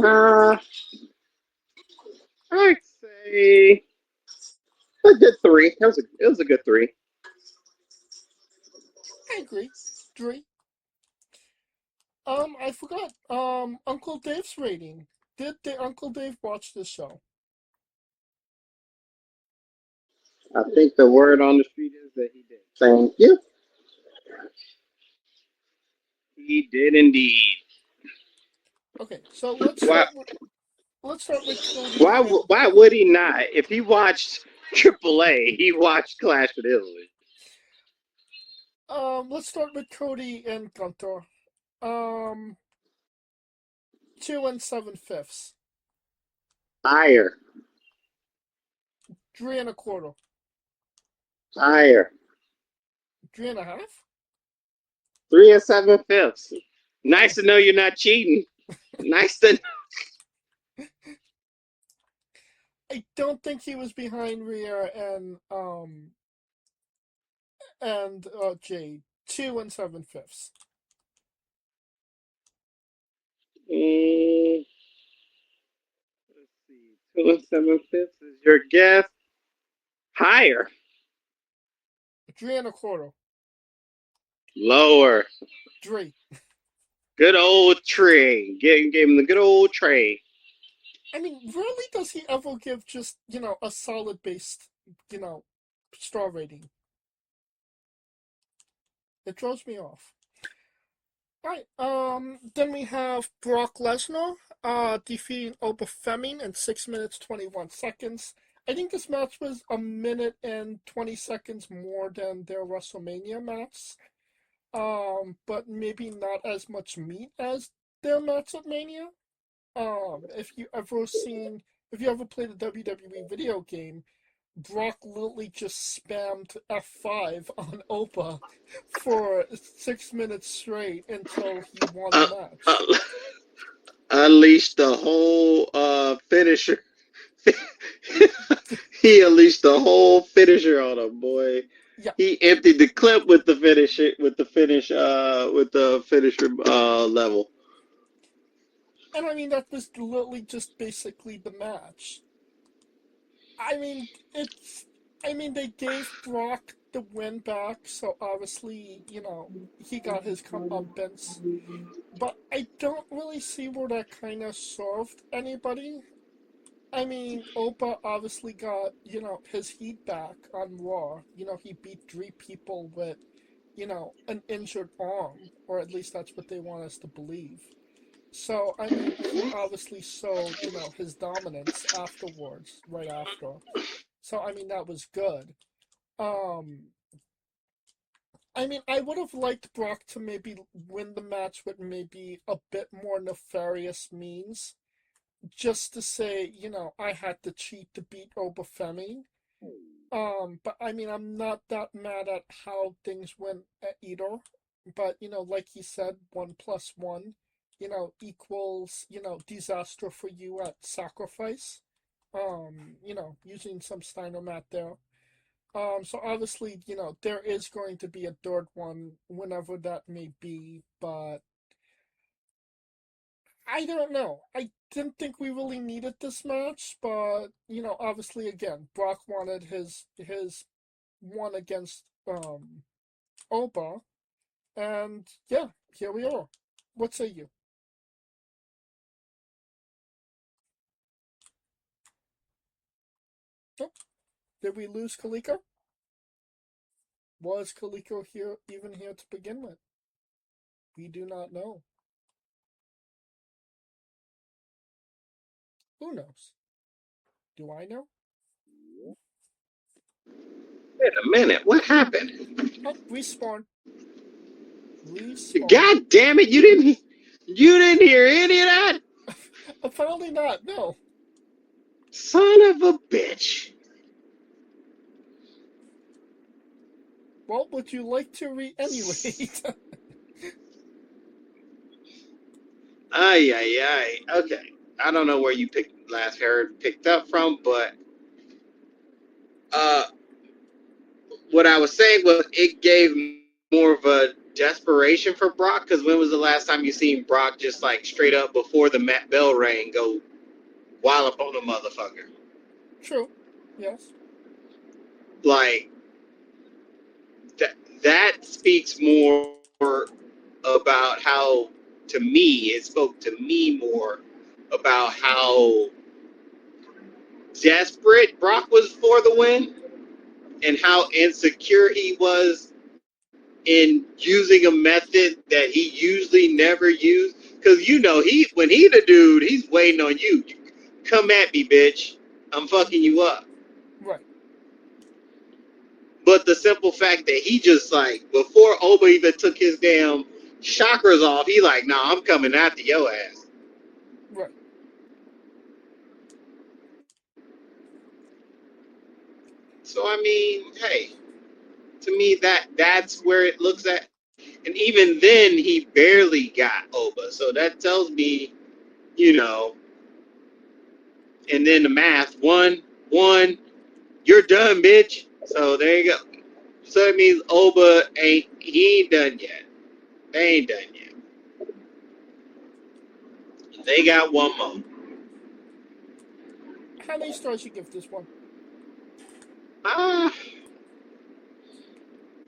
S2: Uh, I'd say a good three. It was a good three.
S1: I agree. 3. I forgot. Uncle Dave's rating. Did the Uncle Dave watch this show?
S2: I think the word on the street is that he did. Thank you. He did indeed.
S1: Okay, so let's
S2: Why?
S1: start with Cody
S2: Why?
S1: and
S2: Why would he not? If he watched AAA, he watched Clash with Italy.
S1: let's start with Cody and Gunter. Um, 2 and 7/5.
S2: Higher,
S1: 3 1/4.
S2: higher.
S1: 3.5.
S2: 3 7/5.
S1: Oh,
S2: Nice to know you're not cheating. Nice to.
S1: I don't think he was behind Rhea and Jade. 2 and 7/5.
S2: Mm, let's see. 2 7/5 is your guess. Higher,
S1: 3 1/4.
S2: lower.
S1: 3.
S2: Good old Trey. Gave him the good old Trey.
S1: I mean, rarely does he ever give just, a solid based, you know, star rating. It throws me off. Alright, then we have Brock Lesnar, defeating Obafemi in 6 minutes 21 seconds. I think this match was a minute and 20 seconds more than their WrestleMania match. But maybe not as much meat as their match at Mania. If you ever played a WWE video game, Brock literally just spammed F5 on Opa for 6 minutes straight until he won the
S2: Uh,
S1: match.
S2: uh, unleashed the whole finisher. He unleashed the whole finisher on him, boy.
S1: Yeah,
S2: He emptied the clip with the finisher level.
S1: and I mean that was literally just basically the match. I mean it's I mean they gave Brock the win back, so obviously, he got his comeuppance. But I don't really see where that kind of served anybody. I mean, Opa obviously got, his heat back on Raw. He beat 3 people with, an injured arm, or at least that's what they want us to believe. So, I mean, he obviously showed, his dominance afterwards, right after. So, I mean, that was good. Um, I mean, I would have liked Brock to maybe win the match with maybe a bit more nefarious means, just to say, I had to cheat to beat Obafemi. But I mean, I'm not that mad at how things went at either. But, like he said, 1 plus 1, equals, disaster for you at sacrifice. Using some Steiner mat there. So obviously, there is going to be a third one whenever that may be, but I don't know. I didn't think we really needed this match, but obviously, again, Brock wanted his one against Oba, and yeah, here we are. What say you? Oh, did we lose Kalika? Was Kaliko here even here to begin with? We do not know. Who knows? Do I know?
S2: Wait a minute, what happened?
S1: Oh, respawn. Respawn.
S2: God damn it, you didn't hear any of that?
S1: Apparently not, no.
S2: Son of a bitch.
S1: Well, would you like to reanimate?
S2: Ay, ay, ay. Okay. I don't know where you picked up from, but uh, what I was saying was it gave more of a desperation for Brock, because when was the last time you seen Brock just like straight up before the bell rang go wild up on the motherfucker?
S1: True. Yes.
S2: Like that speaks more about how, to me, it spoke to me more about how desperate Brock was for the win and how insecure he was in using a method that he usually never used. Because when he the dude, he's waiting on you. Come at me, bitch. I'm fucking you up.
S1: Right.
S2: But the simple fact that he just like, before Oba even took his damn chakras off, he like, nah, I'm coming after your ass.
S1: Right.
S2: So I mean, hey, to me that's where it looks at. And even then he barely got Oba. So that tells me, you know, and then the math, one, you're done, bitch. So there you go. So it means Oba he ain't done yet. They ain't done yet. They got one more.
S1: How many stars you give this one?
S2: Ah,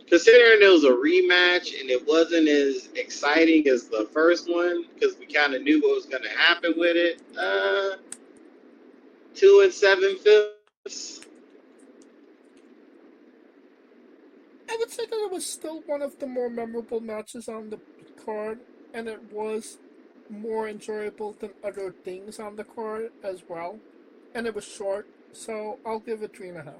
S2: considering it was a rematch and it wasn't as exciting as the first one because we kind of knew what was going to happen with it. 2 7/5.
S1: I would say that it was still one of the more memorable matches on the card, and it was more enjoyable than other things on the card as well. And it was short, so I'll give it 3.5.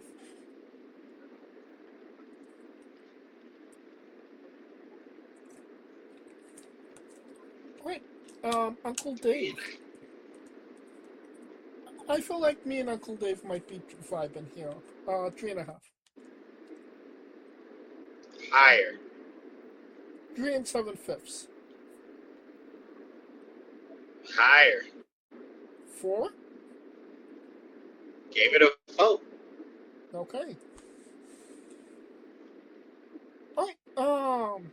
S1: Alright, Uncle Dave. I feel like me and Uncle Dave might be vibing here. 3.5.
S2: Higher.
S1: 3 7/5.
S2: Higher.
S1: 4?
S2: Gave it a 4.
S1: Okay. Alright,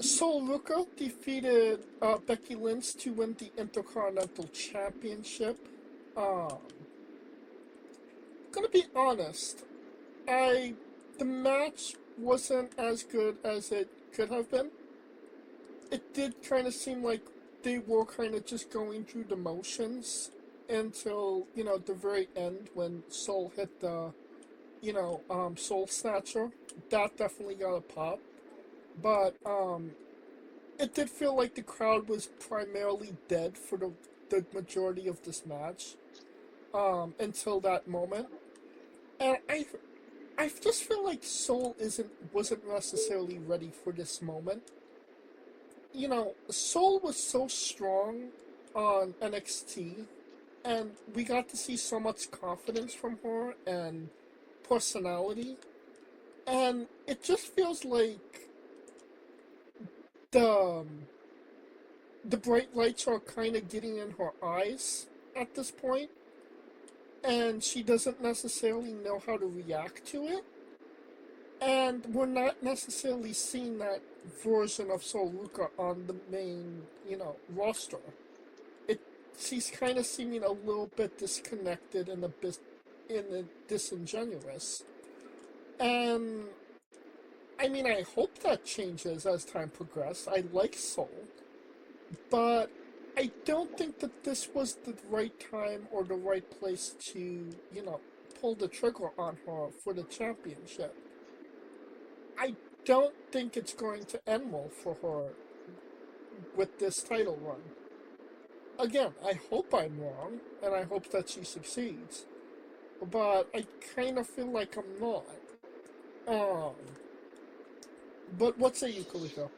S1: Sol Ruka defeated Becky Lynch to win the Intercontinental Championship. Um, gonna be honest, the match wasn't as good as it could have been. It did kind of seem like they were kind of just going through the motions until, the very end when Soul hit the, Soul Snatcher. That definitely got a pop. But, it did feel like the crowd was primarily dead for the majority of this match, until that moment. And I just feel like Soul wasn't necessarily ready for this moment. Soul was so strong on NXT, and we got to see so much confidence from her and personality, and it just feels like the the bright lights are kind of getting in her eyes at this point, and she doesn't necessarily know how to react to it. And we're not necessarily seeing that version of Sol Ruka on the main, roster. She's kind of seeming a little bit disconnected and a disingenuous. And I mean, I hope that changes as time progresses. I like Soul, but I don't think that this was the right time or the right place to, pull the trigger on her for the championship. I don't think it's going to end well for her with this title run. Again, I hope I'm wrong, and I hope that she succeeds. But I kind of feel like I'm not. Um, but what say you, Kaliko?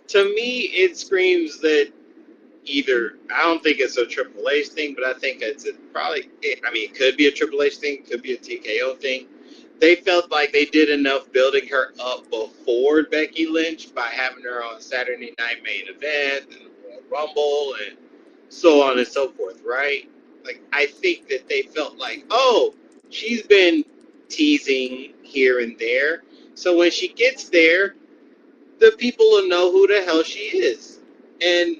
S2: To me, it screams that either I don't think it's a Triple H thing, but I think it could be a Triple H thing, could be a TKO thing. They felt like they did enough building her up before Becky Lynch by having her on Saturday Night Main Event and the Royal Rumble and so on and so forth, right? Like, I think that they felt like, oh, she's been teasing here and there. So when she gets there, the people will know who the hell she is. And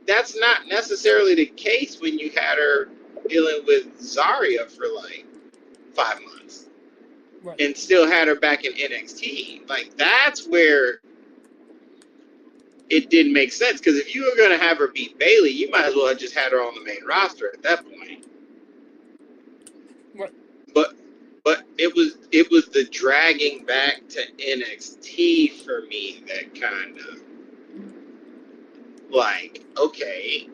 S2: that's not necessarily the case when you had her dealing with Zarya for like 5 months.
S1: Right.
S2: And still had her back in NXT. Like, that's where it didn't make sense. Because if you were going to have her beat Bayley, you might as well have just had her on the main roster at that point.
S1: Right.
S2: But it was the dragging back to NXT for me that kind of like, okay,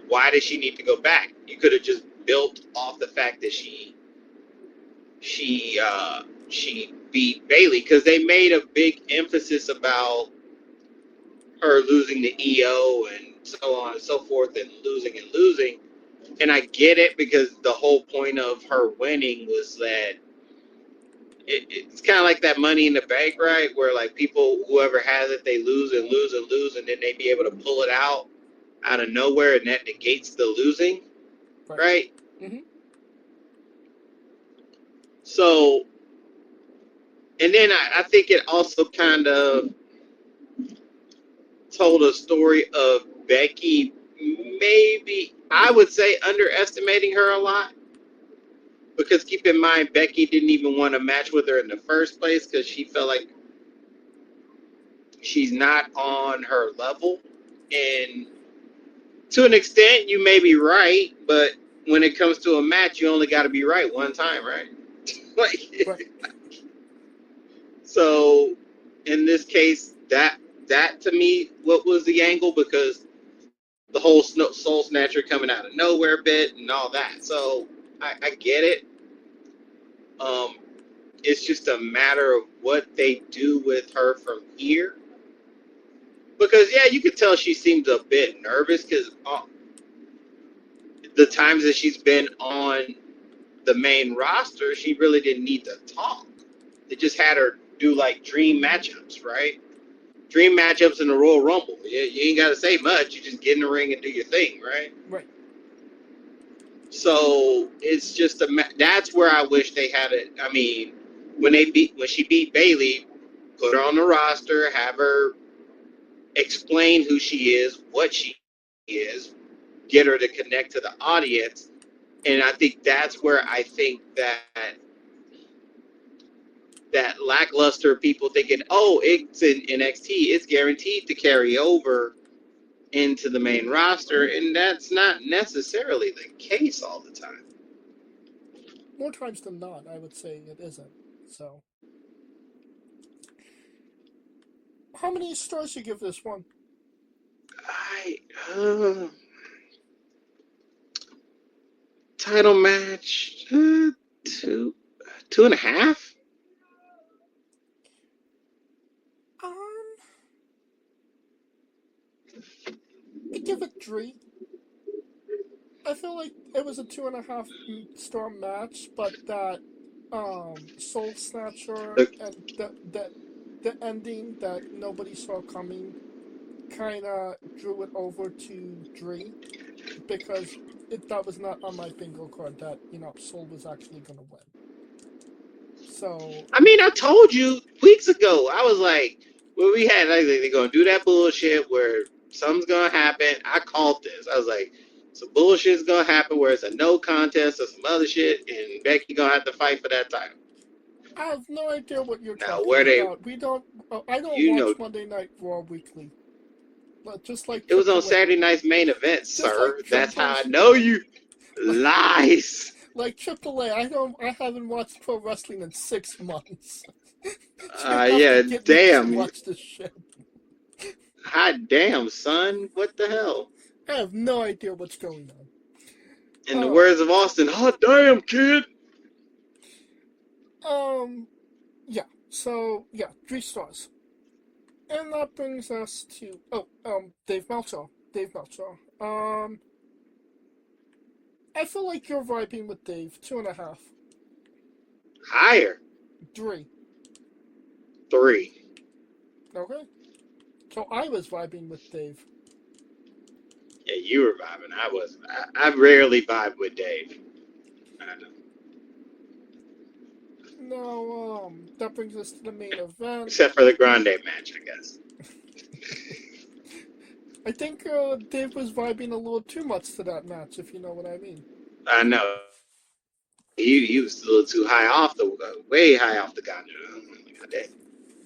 S2: why does she need to go back? You could have just built off the fact that she beat Bayley, because they made a big emphasis about her losing the EO and so on and so forth and losing. And I get it, because the whole point of her winning was that it's kind of like that Money in the Bank, right? Where like whoever has it, they lose and lose and lose, and then they be able to pull it out of nowhere, and that negates the losing, right?
S1: Mm-hmm.
S2: So, and then I think it also kind of told a story of Becky, maybe, I would say, underestimating her a lot. Because keep in mind, Becky didn't even want to match with her in the first place because she felt like she's not on her level. And to an extent, you may be right, but when it comes to a match, you only got to be right one time, right?
S1: Right.
S2: So, in this case, that to me, what was the angle? Because the whole Soul Snatcher coming out of nowhere bit and all that. So, I get it. It's just a matter of what they do with her from here. Because, yeah, you could tell she seems a bit nervous because the times that she's been on the main roster, she really didn't need to talk. They just had her do, like, dream matchups, right? Dream matchups in the Royal Rumble. You ain't got to say much. You just get in the ring and do your thing, right?
S1: Right.
S2: So it's just that's where I wish they had it. I mean, when she beat Bayley, put her on the roster, have her explain who she is, what she is, get her to connect to the audience, and I think that's where I think that lackluster people thinking, oh, it's in NXT, it's guaranteed to carry over into the main roster, and that's not necessarily the case all the time.
S1: More times than not, I would say it isn't. So, how many stars do you give this one?
S2: Title match, 2.5.
S1: I give it 3. I feel like it was a 2.5 star match, but that Soul Snatcher and the ending that nobody saw coming kind of drew it over to 3, because that was not on my bingo card that Soul was actually gonna win. So
S2: I mean, I told you weeks ago. I was like, well, we had like they're gonna do that bullshit where something's gonna happen. I called this. I was like, some bullshit's gonna happen where it's a no contest or some other shit, and Becky gonna have to fight for that title.
S1: I have no idea what you're
S2: Now,
S1: talking
S2: where they,
S1: about. We don't. I don't
S2: you
S1: watch
S2: know,
S1: Monday Night Raw weekly. But just like
S2: it was on
S1: Triple H.
S2: Saturday Night's Main Event,
S1: Just
S2: sir.
S1: like
S2: That's
S1: Triple
S2: how I
S1: H.
S2: know you. Lies.
S1: Like AAA, I haven't watched pro wrestling in 6 months. You have
S2: Yeah,
S1: to get me to
S2: damn.
S1: watch this shit.
S2: Hot damn, son. What the hell?
S1: I have no idea what's going on.
S2: In the words of Austin, hot damn, kid.
S1: Yeah. So yeah, 3 stars. And that brings us to Dave Meltzer. Dave Meltzer. I feel like you're vibing with Dave. 2.5.
S2: Higher.
S1: 3.
S2: 3.
S1: Okay. So I was vibing with Dave.
S2: Yeah, you were vibing. I wasn't. I rarely vibe with Dave. I know.
S1: Now, that brings us to the main event.
S2: Except for the Grande match, I guess.
S1: I think Dave was vibing a little too much to that match, if you know what I mean.
S2: I know. He was a little too high off way high off the ganja.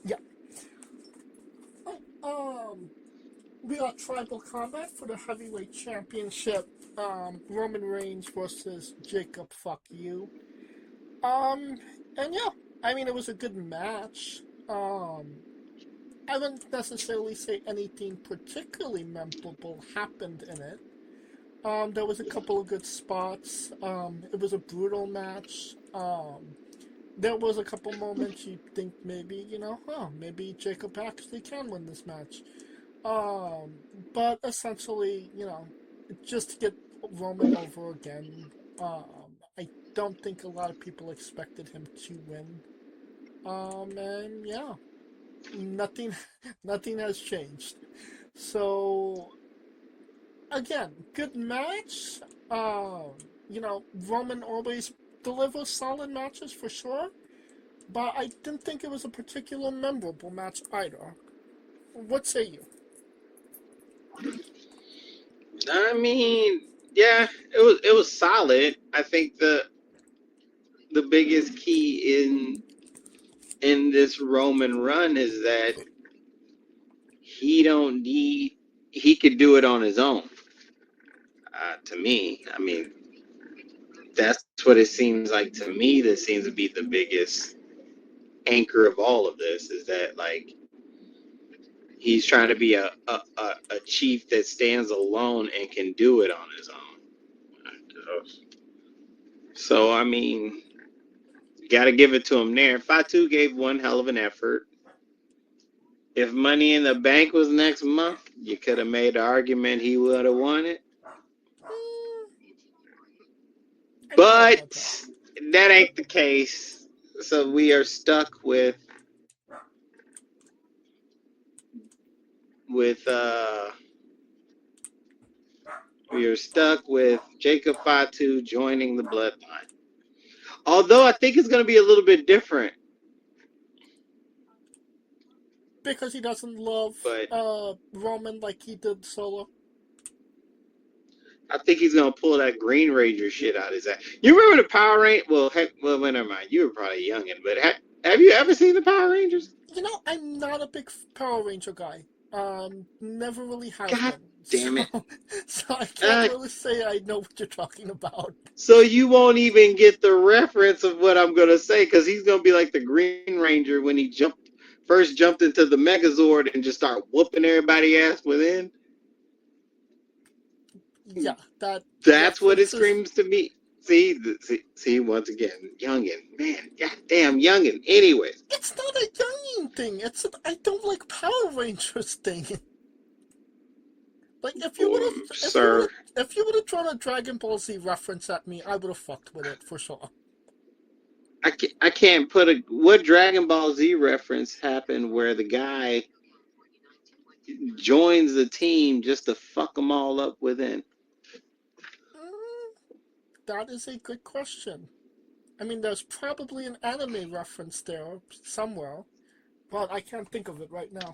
S1: Yeah. We got Tribal Combat for the Heavyweight Championship. Roman Reigns versus Jacob Fuck You. And yeah, I mean, it was a good match. I wouldn't necessarily say anything particularly memorable happened in it. There was a couple of good spots. It was a brutal match. There was a couple moments you think maybe, maybe Jacob actually can win this match. But essentially, just to get Roman over again, I don't think a lot of people expected him to win. And yeah, nothing has changed. So again, good match. Roman always delivers solid matches for sure, but I didn't think it was a particular memorable match either. What say you?
S2: I mean, yeah, it was solid. I think the biggest key in this Roman run is that he could do it on his own. To me, I mean, that's what it seems like to me. That seems to be the biggest anchor of all of this is that like he's trying to be a chief that stands alone and can do it on his own. So I mean, you got to give it to him there. Fatu gave one hell of an effort. If Money in the Bank was next month, you could have made the argument he would have won it. But that ain't the case. So we are stuck with Jacob Fatu joining the Bloodline. Although I think it's going to be a little bit different.
S1: Because he doesn't love Roman like he did Solo.
S2: I think he's going to pull that Green Ranger shit out of his ass. You remember the Power Rangers? Well, never mind. You were probably youngin', but have you ever seen the Power Rangers?
S1: I'm not a big Power Ranger guy. Never really have
S2: God
S1: been.
S2: damn it.
S1: So I can't really say I know what you're talking about.
S2: So you won't even get the reference of what I'm going to say, because he's going to be like the Green Ranger when he first jumped into the Megazord and just start whooping everybody ass within.
S1: Yeah,
S2: that's what it screams to me. See, once again, youngin', man, goddamn youngin'. Anyways,
S1: it's not a youngin' thing. It's I don't like Power Rangers thing. Like if you would have thrown a Dragon Ball Z reference at me, I would have fucked with it for sure.
S2: I can't put what Dragon Ball Z reference happened where the guy joins the team just to fuck them all up within.
S1: That is a good question. I mean, there's probably an anime reference there somewhere, but I can't think of it right now.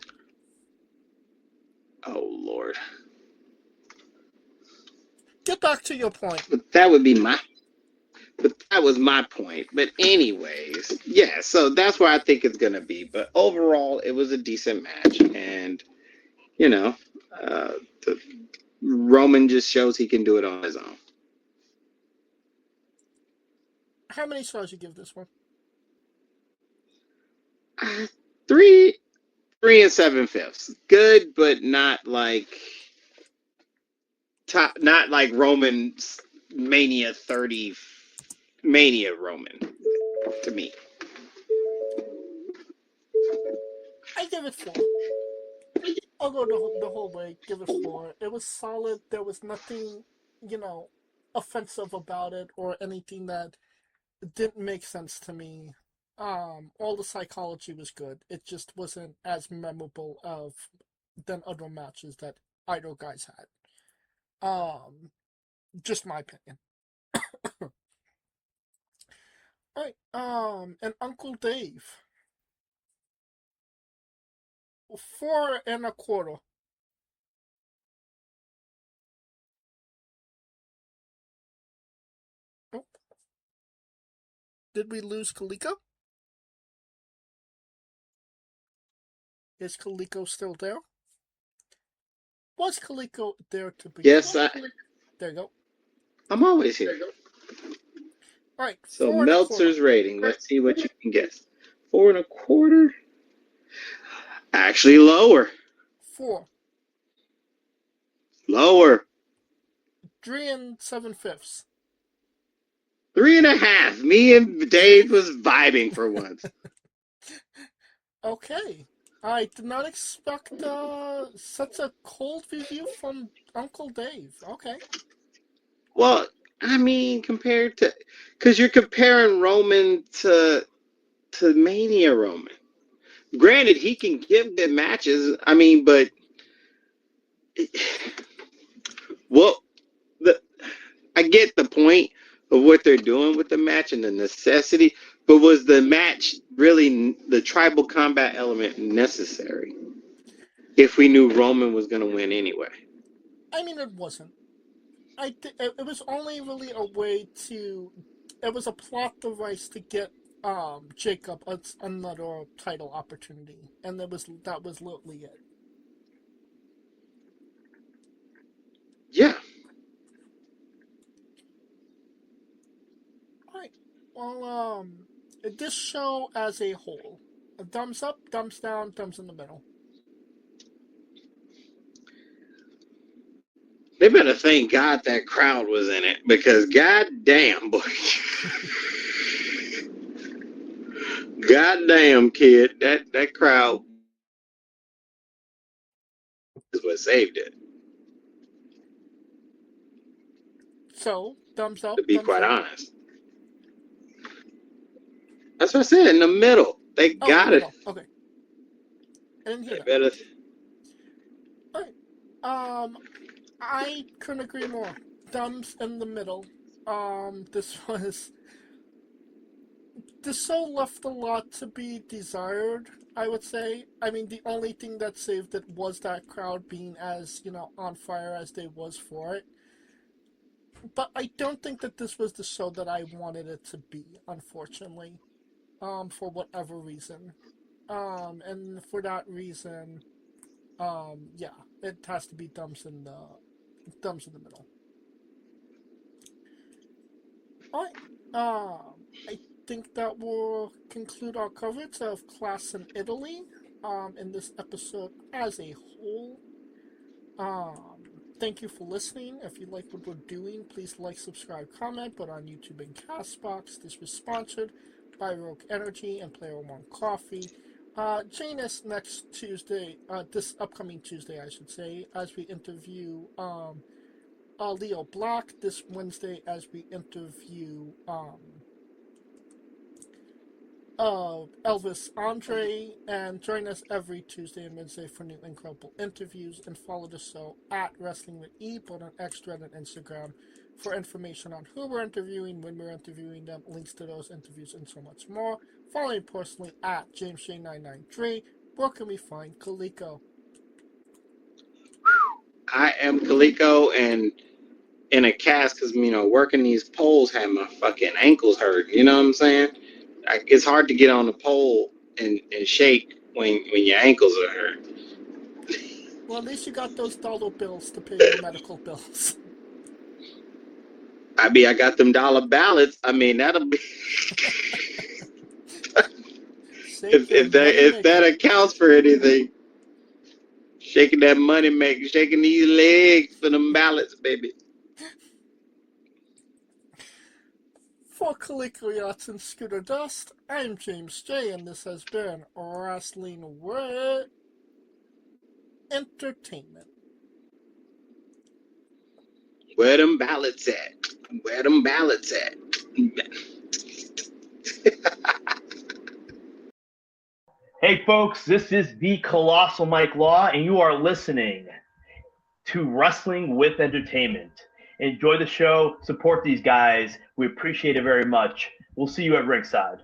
S2: Oh, Lord.
S1: Get back to your point.
S2: But that was my point. But anyways, yeah, so that's where I think it's going to be. But overall, it was a decent match. And, Roman just shows he can do it on his own.
S1: How many stars you give this one?
S2: 3 3 7/5. Good, but not like top, not like Roman Mania 30 Mania Roman to me.
S1: I give it 4. I'll go the whole way. Give it 4. It was solid. There was nothing, offensive about it or anything that didn't make sense to me. All the psychology was good. It just wasn't as memorable than other matches that either guys had. Just my opinion. All right. And Uncle Dave, 4 1/4. Oh, did we lose Kaliko? Is Kaliko still there? Was Kaliko there to begin?
S2: Yes,
S1: There you go.
S2: I'm always here.
S1: All right.
S2: So Meltzer's rating. Let's see what you can guess. 4 1/4. Actually, lower.
S1: 4.
S2: Lower.
S1: 3 7/5.
S2: 3.5. Me and Dave was vibing for once.
S1: Okay. I did not expect such a cold review from Uncle Dave. Okay.
S2: Well, I mean, compared to, because you're comparing Roman to Mania Roman. Granted, he can give good matches. I mean, but well, I get the point of what they're doing with the match and the necessity, but was the match really the tribal combat element necessary if we knew Roman was going to win anyway?
S1: I mean, it wasn't. It was only really a way to. It was a plot device to get Jacob another title opportunity, and that was literally it.
S2: Yeah.
S1: Right. Well, this show as a whole, a thumbs up, thumbs down, thumbs in the middle.
S2: They better thank God that crowd was in it, because goddamn, boy. Goddamn, kid, that crowd is what saved it.
S1: So, thumbs up,
S2: To be
S1: thumbs
S2: quite
S1: down.
S2: honest, that's what I said. In the middle, they got it.
S1: Okay. I didn't hear that.
S2: Better.
S1: All right. I couldn't agree more. Thumbs in the middle. This show left a lot to be desired, I would say. I mean, the only thing that saved it was that crowd being as, on fire as they was for it. But I don't think that this was the show that I wanted it to be, unfortunately. For whatever reason. And for that reason, yeah, it has to be thumbs in the middle. Alright. I think that will conclude our coverage of Class in Italy in this episode as a whole. Thank you for listening. If you like what we're doing, please like, subscribe, comment, but on YouTube and Castbox. This was sponsored by Rogue Energy and Player One Coffee. Join us next Tuesday, this upcoming Tuesday, I should say, as we interview Leo Black, this Wednesday as we interview Elvis Andre, and join us every Tuesday and Wednesday for new incredible interviews, and follow the show at Wrestling with E, both on X, Thread, and Instagram for information on who we're interviewing, when we're interviewing them, links to those interviews, and so much more. Follow me personally at JamesJ993. Where can we find Kaliko?
S2: I am Kaliko, and in a cast, because, working these poles had my fucking ankles hurt. You know what I'm saying? It's hard to get on the pole and shake when your ankles are hurt.
S1: Well, at least you got those dollar bills to pay your medical bills.
S2: I got them dollar ballots. I mean, that'll be
S1: Shake your money
S2: if
S1: maker.
S2: that accounts for anything, shaking that money maker, shaking these legs for them ballots, baby.
S1: For Caligula Yachts and Scooter Dust, I'm James J, and this has been Wrestling with Entertainment.
S2: Where them ballots at? Where them ballots at?
S4: Hey folks, this is the Colossal Mike Law, and you are listening to Wrestling with Entertainment. Enjoy the show, support these guys. We appreciate it very much. We'll see you at ringside.